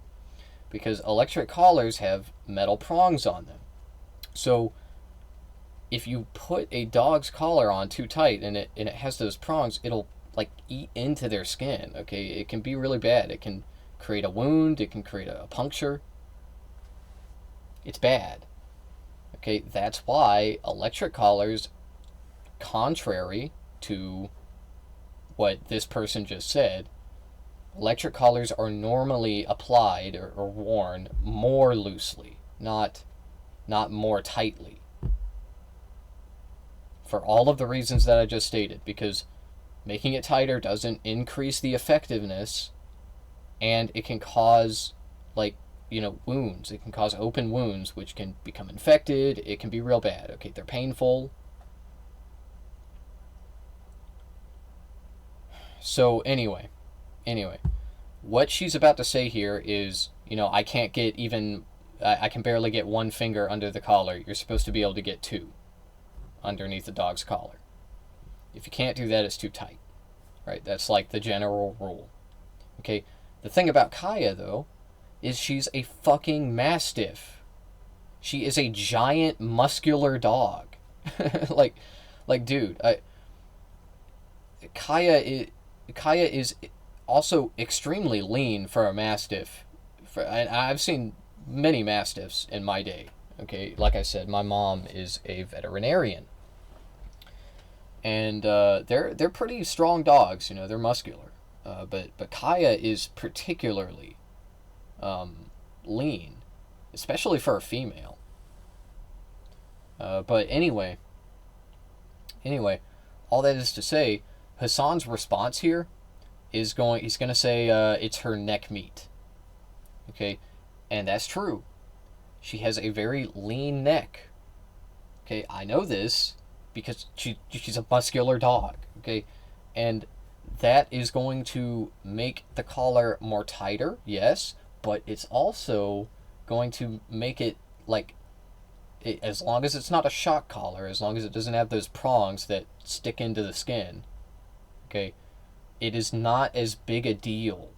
because electric collars have metal prongs on them. So if you put a dog's collar on too tight and it has those prongs, it'll like eat into their skin. Okay, it can be really bad. It can create a wound. It can create a puncture. It's bad. Okay, that's why electric collars, contrary to what this person just said, electric collars are normally applied or worn more loosely, not more tightly. For all of the reasons that I just stated, because making it tighter doesn't increase the effectiveness, and it can cause, like, wounds. It can cause open wounds, which can become infected. It can be real bad. Okay, they're painful. So anyway, what she's about to say here is, I can't get even, I can barely get one finger under the collar. You're supposed to be able to get two underneath the dog's collar. If you can't do that, it's too tight, right? That's like the general rule. Okay, the thing about Kaya, though, is she's a fucking mastiff. She is a giant muscular dog. like, dude, Kaya is also extremely lean for a mastiff. I've seen many mastiffs in my day. Okay, like I said, my mom is a veterinarian, and they're pretty strong dogs. They're muscular, but Kaya is particularly lean, especially for a female. But anyway, all that is to say, Hasan's response here he's going to say it's her neck meat. Okay, and that's true. She has a very lean neck. Okay, I know this because she's a muscular dog. Okay, and that is going to make the collar more tighter, yes, but it's also going to make it, like, as long as it's not a shock collar, as long as it doesn't have those prongs that stick into the skin, okay, it is not as big a deal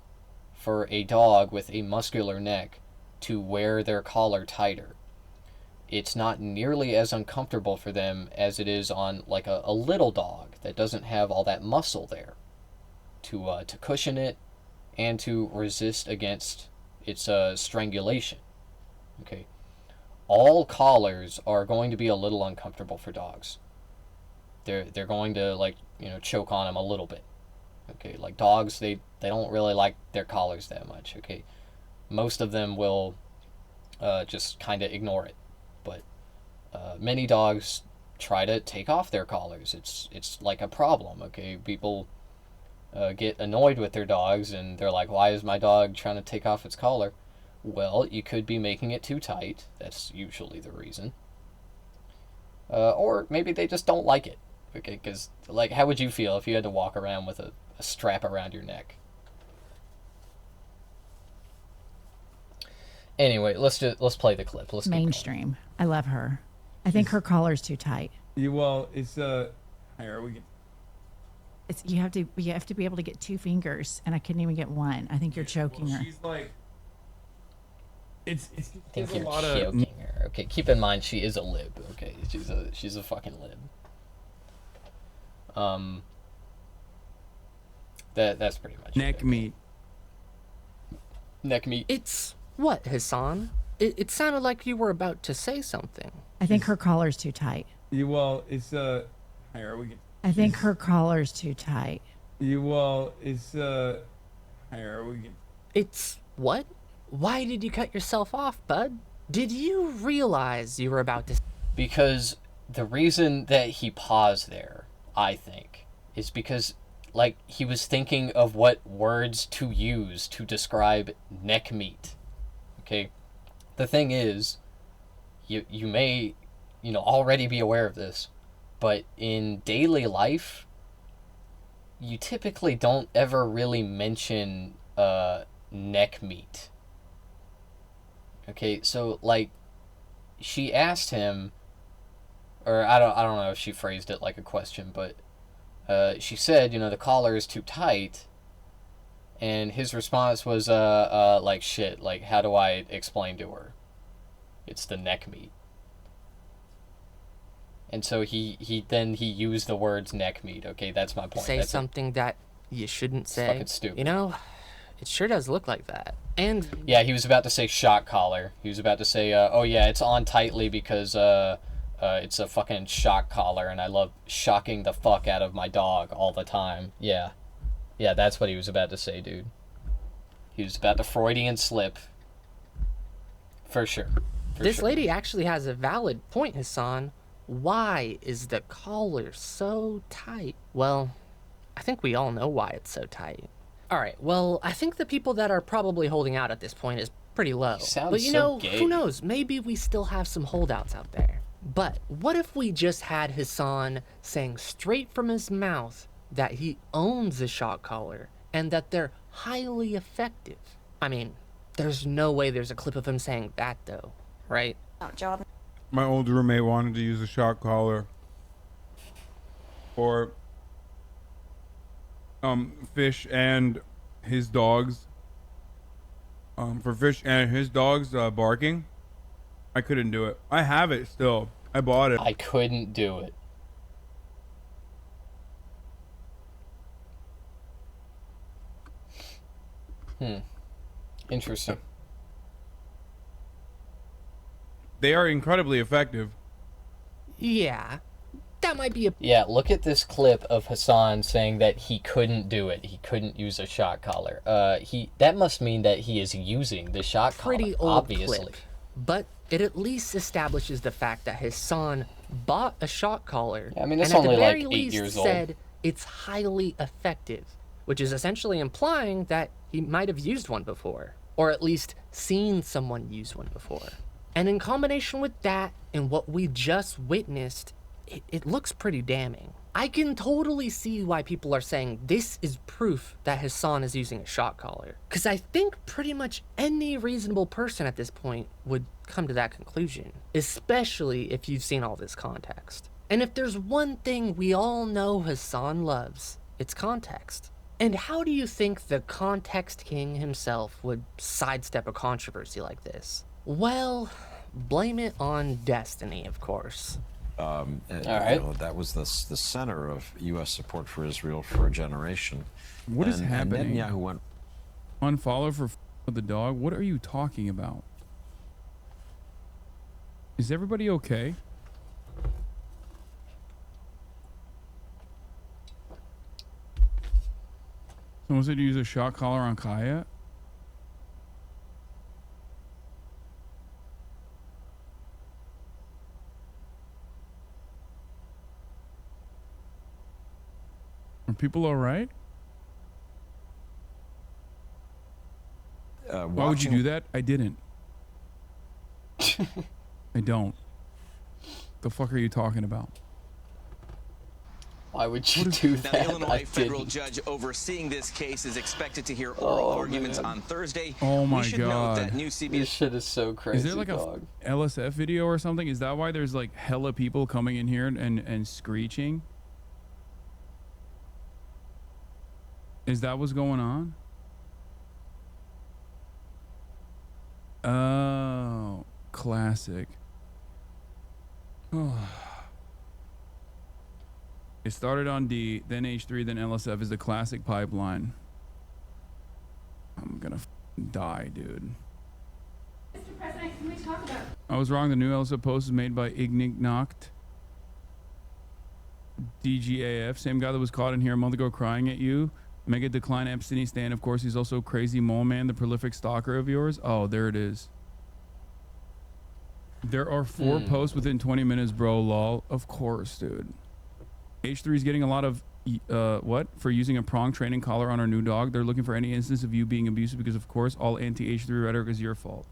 for a dog with a muscular neck to wear their collar tighter. It's not nearly as uncomfortable for them as it is on, like, a little dog that doesn't have all that muscle there to cushion it and to resist against its strangulation. Okay, all collars are going to be a little uncomfortable for dogs. They're going to, like, choke on them a little bit. Okay, like dogs, they don't really like their collars that much. Okay, most of them will just kind of ignore it, but many dogs try to take off their collars. It's like a problem. Okay, people get annoyed with their dogs and they're like, why is my dog trying to take off its collar? Well, you could be making it too tight. That's usually the reason. Or maybe they just don't like it. Okay, because, like, how would you feel if you had to walk around with a strap around your neck? Anyway, let's play the clip. Let's mainstream. I love her. I think her collar's too tight. Well, it's here we get. You have to be able to get two fingers, and I couldn't even get one. I think you're choking her. She's like, it's I think you're choking her. Okay, keep in mind she is a lib. Okay, she's a fucking lib. That's pretty much neck meat. Neck meat. It's what, Hasan? It sounded like you were about to say something. I think her collar's too tight. Well, it's here we get. I think her collar's too tight. Well, it's here we get. It's what? Why did you cut yourself off, bud? Did you realize you were about to? Because the reason that he paused there, I think, is because, like, he was thinking of what words to use to describe neck meat. Okay? The thing is, you may, already be aware of this, but in daily life, you typically don't ever really mention neck meat. Okay, so like, she asked him, or I don't know if she phrased it like a question, but she said, you know, the collar is too tight, and his response was, like, shit, like, how do I explain to her? It's the neck meat. And so he used the words neck meat. Okay, that's my point. Say that's something that you shouldn't say. It's fucking stupid. You know, it sure does look like that. And yeah, he was about to say shock collar. He was about to say, oh yeah, it's on tightly because it's a fucking shock collar, and I love shocking the fuck out of my dog all the time. Yeah, that's what he was about to say, dude. He was about to Freudian slip. For sure. This lady actually has a valid point, Hasan. Why is the collar so tight? Well, I think we all know why it's so tight. All right, well, I think the people that are probably holding out at this point is pretty low. But you know, who knows? Maybe we still have some holdouts out there. But what if we just had Hasan saying straight from his mouth that he owns a shock collar and that they're highly effective? I mean, there's no way there's a clip of him saying that though, right? My old roommate wanted to use a shock collar for fish and his dogs. For fish and his dogs barking. I couldn't do it. I have it still. I bought it. I couldn't do it. Interesting. They are incredibly effective. Yeah, that might be a... Yeah, look at this clip of Hasan saying that he couldn't do it. He couldn't use a shock collar. That must mean that he is using the shock collar, pretty old obviously. Clip, but it at least establishes the fact that Hasan bought a shock collar. Yeah, I mean, it's and only at the very like 8 least years old. said it's highly effective, which is essentially implying that he might have used one before, or at least seen someone use one before. And in combination with that and what we just witnessed, it looks pretty damning. I can totally see why people are saying this is proof that Hasan is using a shock collar. Because I think pretty much any reasonable person at this point would come to that conclusion, especially if you've seen all this context. And if there's one thing we all know Hasan loves, it's context. And how do you think the context king himself would sidestep a controversy like this? Well, blame it on destiny, of course. All right. You know, that was the center of U.S. support for Israel for a generation. What is happening? And Netanyahu went... Unfollow for with the dog? What are you talking about? Is everybody okay? Someone said to use a shock collar on Kaya. Are people all right? Why would you do that? I didn't. I don't. The fuck are you talking about? Why would you do that? Now, the Illinois federal judge overseeing this case is expected to hear oral arguments on Thursday. Oh my we should god. Note that new CBS... This shit is so crazy. Is there like a LSF video or something? Is that why there's like hella people coming in here and screeching? Is that what's going on? Oh, classic. It started on D, then H3, then LSF is the classic pipeline. I'm gonna die, dude. Mr. President, can we talk about... I was wrong. The new LSF post is made by Ignignakt. DGAF, same guy that was caught in here a month ago crying at you. Mega decline Epstein stand. Of course, he's also Crazy Mole Man, the prolific stalker of yours. Oh, there it is. There are 4 posts within 20 minutes, bro. Lol. Of course, dude. H3 is getting a lot of what for using a prong training collar on our new dog. They're looking for any instance of you being abusive because, of course, all anti-H3 rhetoric is your fault.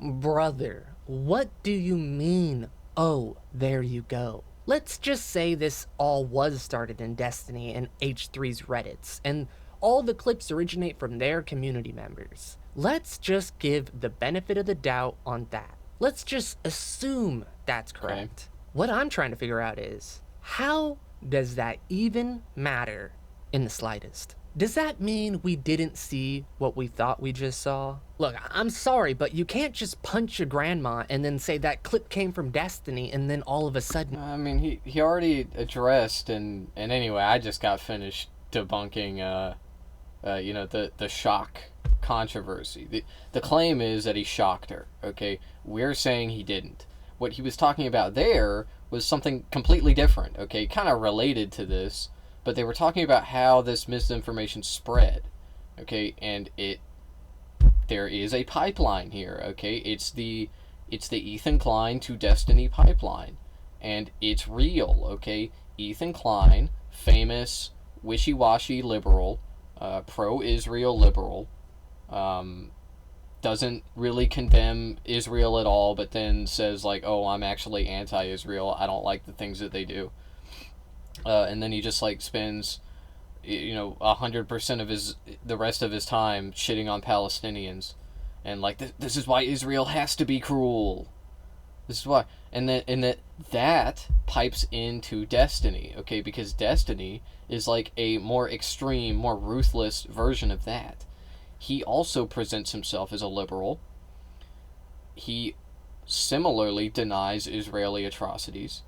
Brother, what do you mean? Oh, there you go. Let's just say this all was started in Destiny and H3's Reddits, and all the clips originate from their community members. Let's just give the benefit of the doubt on that. Let's just assume that's correct. What I'm trying to figure out is, how does that even matter in the slightest? Does that mean we didn't see what we thought we just saw? Look, I'm sorry, but you can't just punch your grandma and then say that clip came from Destiny and then all of a sudden... I mean, he already addressed, and anyway, I just got finished debunking, you know, the shock controversy. The claim is that he shocked her, okay? We're saying he didn't. What he was talking about there was something completely different, okay? Kind of related to this, but they were talking about how this misinformation spread, okay? And there is a pipeline here, okay? It's the Ethan Klein to Destiny pipeline, and it's real, okay? Ethan Klein, famous wishy-washy liberal, pro-Israel liberal, doesn't really condemn Israel at all, but then says like, oh, I'm actually anti-Israel, I don't like the things that they do. And then he just like spends, you know, 100% of the rest of his time shitting on Palestinians, and like this is why Israel has to be cruel. This is why, and that pipes into Destiny, okay? Because Destiny is like a more extreme, more ruthless version of that. He also presents himself as a liberal. He similarly denies Israeli atrocities.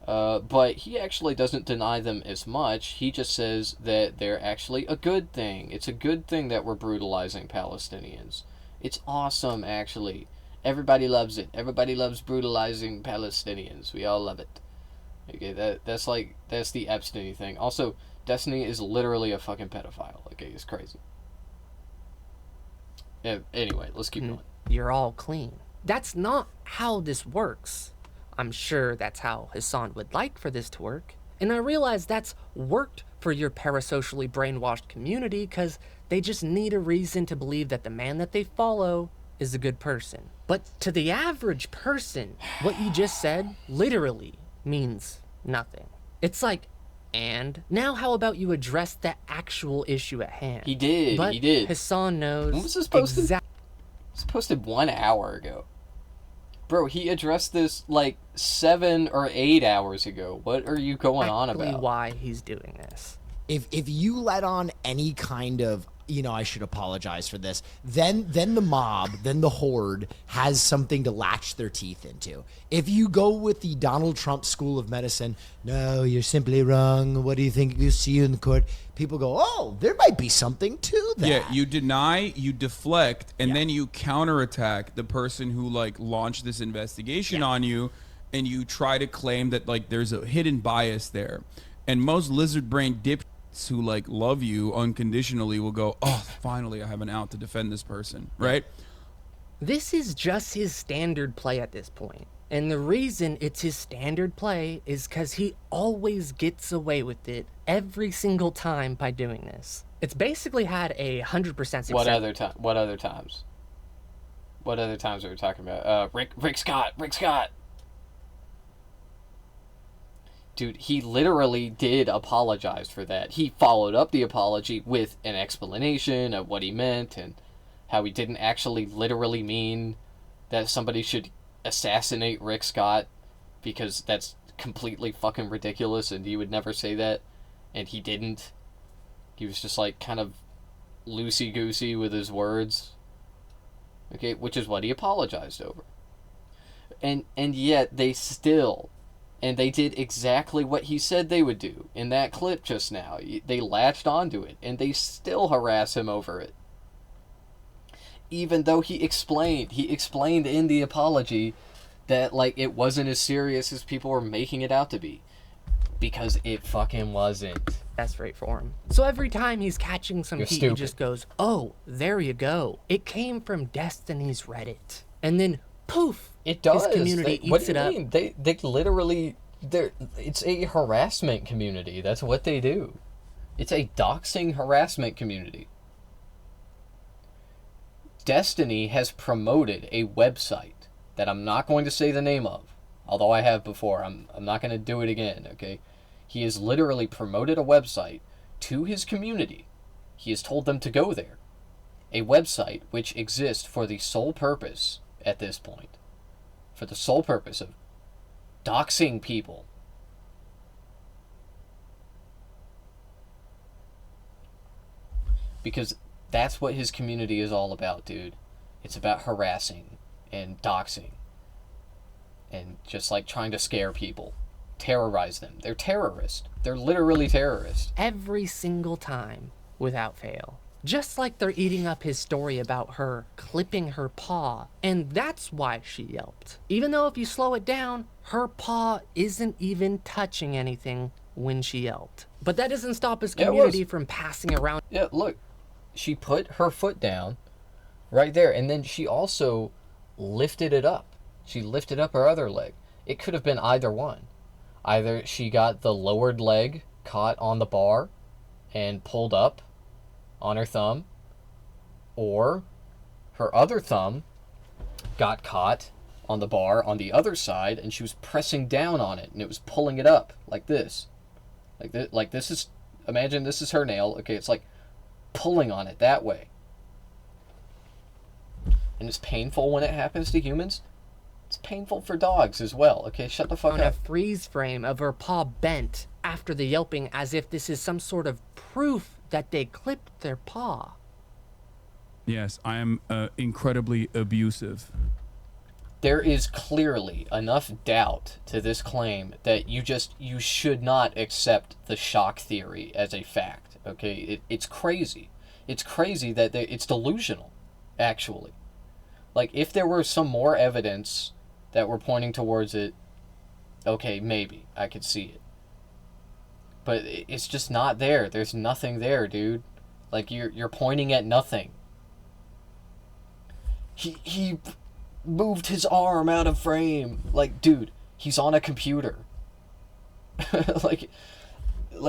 But he actually doesn't deny them as much. He just says that they're actually a good thing. It's a good thing that we're brutalizing Palestinians. It's awesome, actually. Everybody loves it. Everybody loves brutalizing Palestinians. We all love it. Okay, that's the Epstein thing. Also, Destiny is literally a fucking pedophile. Okay, it's crazy. Yeah, anyway, let's keep going. You're all clean. That's not how this works. I'm sure that's how Hasan would like for this to work. And I realize that's worked for your parasocially brainwashed community because they just need a reason to believe that the man that they follow is a good person. But to the average person, what you just said literally means nothing. It's like, and now how about you address the actual issue at hand? He did, but he did. Hasan knows. When was this posted? It was posted 1 hour ago. Bro, he addressed this like 7 or 8 hours ago. What are you going on about? Why he's doing this. If you let on any kind of, you know, I should apologize for this, then the mob, then the horde has something to latch their teeth into. If you go with the Donald Trump school of medicine, no, you're simply wrong. What do you think you see in court? People go, oh, there might be something to that. Yeah, you deny, you deflect, and then you counterattack the person who like launched this investigation on you, and you try to claim that like there's a hidden bias there. And most lizard brain dipshits who like love you unconditionally will go, oh, finally I have an out to defend this person, right? This is just his standard play at this point. And the reason it's his standard play is because he always gets away with it every single time by doing this. It's basically had 100% success. What other times? What other times are we talking about? Rick Scott. Dude, he literally did apologize for that. He followed up the apology with an explanation of what he meant and how he didn't actually literally mean that somebody should assassinate Rick Scott, because that's completely fucking ridiculous and he would never say that, and he didn't. He was just like kind of loosey-goosey with his words. Okay, which is what he apologized over. And yet they still... And they did exactly what he said they would do in that clip just now. They latched onto it, and they still harass him over it. Even though he explained in the apology that, like, it wasn't as serious as people were making it out to be. Because it fucking wasn't. That's right for him. So every time he's catching some heat, he just goes, oh, there you go. It came from Destiny's Reddit. And then, poof! It does. His community eats it up. They literally, it's a harassment community. That's what they do. It's a doxing harassment community. Destiny has promoted a website that I'm not going to say the name of, although I have before. I'm not going to do it again, okay? He has literally promoted a website to his community He has told them to go there. A website which exists for the sole purpose, at this point, for the sole purpose of doxing people. Because that's what his community is all about, dude. It's about harassing and doxing. And just like trying to scare people. Terrorize them. They're terrorists. They're literally terrorists. Every single time, without fail. Just like they're eating up his story about her clipping her paw, and that's why she yelped. Even though if you slow it down, her paw isn't even touching anything when she yelped. But that doesn't stop his community from passing around. Yeah, look. She put her foot down right there, and then she also lifted it up. She lifted up her other leg. It could have been either one. Either she got the lowered leg caught on the bar and pulled up on her thumb, or her other thumb got caught on the bar on the other side, and she was pressing down on it, and it was pulling it up like this. Like this is, imagine this is her nail. Okay, it's like pulling on it that way. And it's painful when it happens to humans. It's painful for dogs as well. Okay, shut the fuck up. up. A freeze frame of her paw bent after the yelping, as if this is some sort of proof that they clipped their paw. Yes, I am incredibly abusive. There is clearly enough doubt to this claim that you should not accept the shock theory as a fact. Okay, it's crazy. It's crazy that it's delusional, actually. Like, if there were some more evidence that were pointing towards it, okay, maybe I could see it. But it's just not there. There's nothing there, dude. Like, you're pointing at nothing. He moved his arm out of frame. Like, dude, he's on a computer. like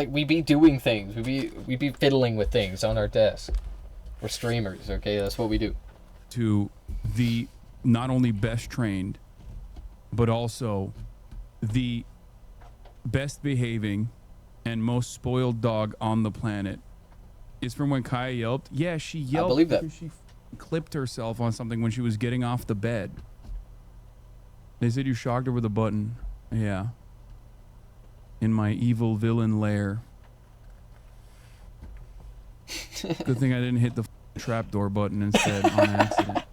we be doing things. We be fiddling with things on our desk. We're streamers, okay? That's what we do. To the not only best trained, but also the best behaving and most spoiled dog on the planet is from when Kaya yelped. Yeah, she yelped. I believe that. Because she clipped herself on something when she was getting off the bed. They said you shocked her with a button. Yeah. In my evil villain lair. Good thing I didn't hit the trapdoor button instead on accident.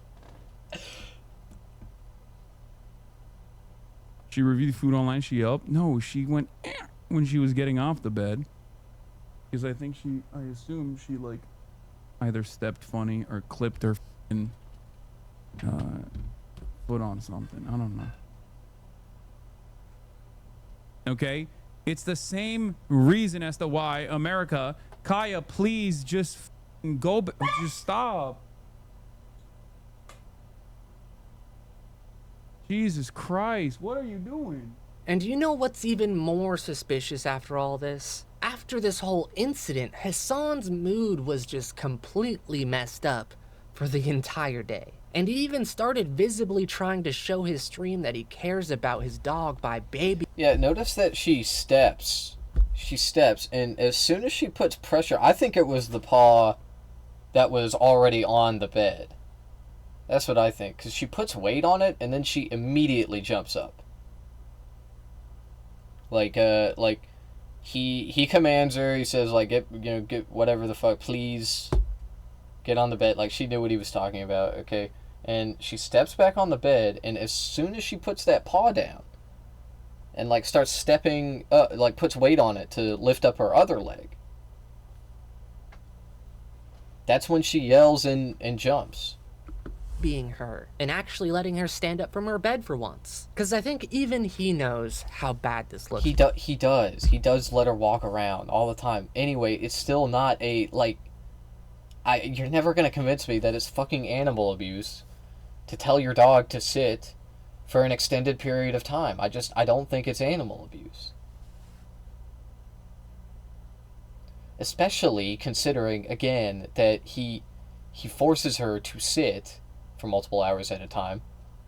She reviewed food online. She yelped. No, she went when she was getting off the bed. Because I assume she like either stepped funny or clipped her foot on something. I don't know. Okay? It's the same reason as to why America, Kaya, please just just stop. Jesus Christ, what are you doing? And you know what's even more suspicious after all this? After this whole incident, Hasan's mood was just completely messed up for the entire day. And he even started visibly trying to show his stream that he cares about his dog by baby. Yeah, notice that she steps. She steps, and as soon as she puts pressure, I think it was the paw that was already on the bed. That's what I think, because she puts weight on it, and then she immediately jumps up. Like he commands her. He says, like, get whatever the fuck, please, get on the bed. Like, she knew what he was talking about, okay? And she steps back on the bed, and as soon as she puts that paw down, and like starts stepping up, like puts weight on it to lift up her other leg, that's when she yells and jumps. Being her and actually letting her stand up from her bed for once, because I think even he knows how bad this looks. He does let her walk around all the time. Anyway, it's still not a you're never gonna convince me that it's fucking animal abuse to tell your dog to sit for an extended period of time. I don't think it's animal abuse. Especially considering, again, that he forces her to sit for multiple hours at a time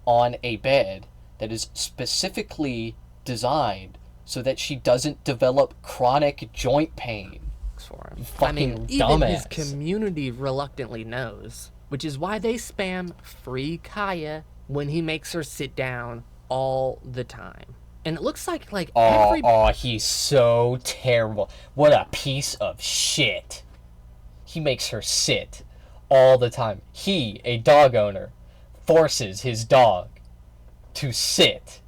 on a bed that is specifically designed so that she doesn't develop chronic joint pain. works for him. Fucking even his dumbass. community reluctantly knows, which is why they spam free Kaya when he makes her sit down all the time. And it looks like every... Oh, he's so terrible. What a piece of shit. He makes her sit all the time. He, a dog owner, forces his dog to sit.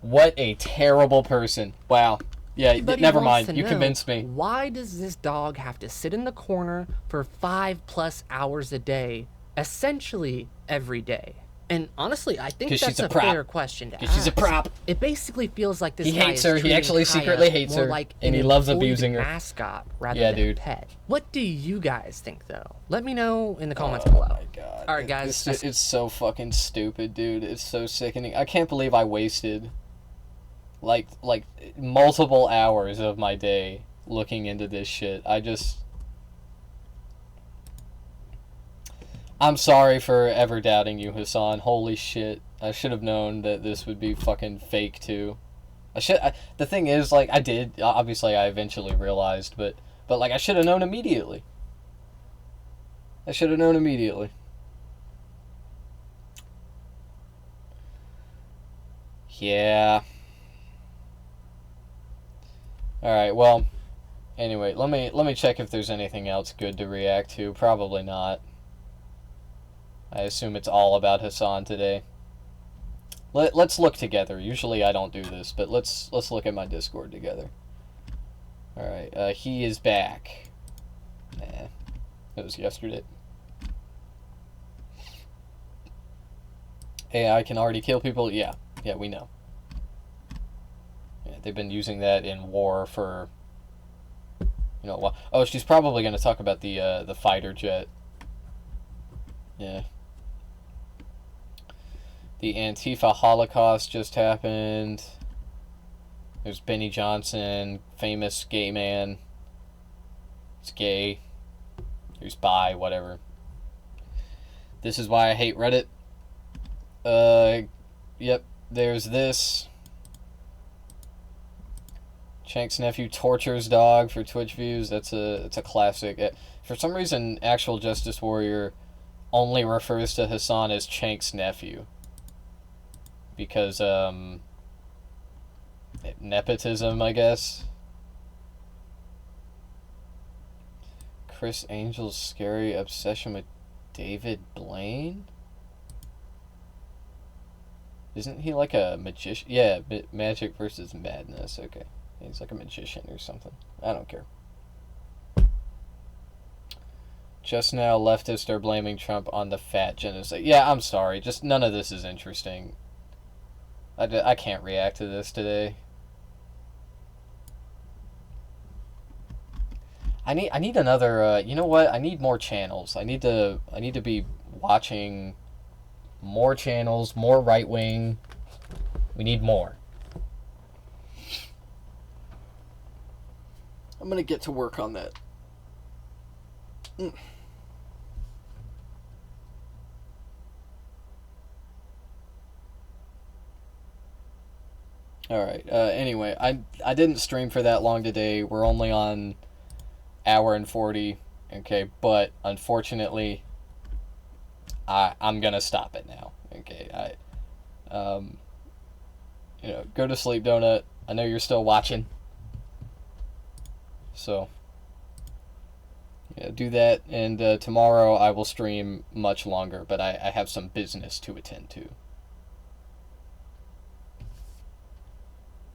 What a terrible person. Wow. Yeah, never mind. You convinced me. Why does this dog have to sit in the corner for 5+ hours a day, essentially every day? And honestly, I think that's a fair question to ask. She's a prop. It basically feels like this guy hates her. is He actually treating secretly Kaya hates more her, like and he an loves employed abusing her. mascot rather Yeah, than dude. a pet. What do you guys think, though? Let me know in the comments below. Oh my god. All right, guys. It's so fucking stupid, dude. It's so sickening. I can't believe I wasted like multiple hours of my day looking into this shit. I'm sorry for ever doubting you, Hasan. Holy shit. I should have known that this would be fucking fake, too. The thing is, like, I did. Obviously, I eventually realized, but like, I should have known immediately. I should have known immediately. Yeah. Alright, well, anyway, let me check if there's anything else good to react to. Probably not. I assume it's all about Hasan today. Let's look together. Usually I don't do this, but let's look at my Discord together. Alright, he is back. Nah, it was yesterday. AI can already kill people? Yeah, we know. Yeah, they've been using that in war for, you know, what? Oh, she's probably going to talk about the fighter jet. Yeah. The Antifa Holocaust just happened. There's Benny Johnson, famous gay man. He's gay. He's bi, whatever. This is why I hate Reddit. Yep, there's this. Chank's nephew tortures dog for Twitch views. It's a classic. For some reason, Actual Justice Warrior only refers to Hasan as Chank's nephew. Because, nepotism, I guess. Chris Angel's scary obsession with David Blaine? Isn't he like a magician? Yeah, magic versus madness. Okay. He's like a magician or something. I don't care. Just now, leftists are blaming Trump on the fat genocide. Yeah, I'm sorry. Just none of this is interesting. I can't react to this today. I need another. You know what? I need more channels. I need to be watching more channels, more right wing. We need more. I'm gonna get to work on that. Alright, anyway, I didn't stream for that long today. We're only on hour and 40, okay, but unfortunately, I'm gonna stop it now, okay? You know, go to sleep, Donut. I know you're still watching. So, yeah, do that, and tomorrow I will stream much longer, but I have some business to attend to.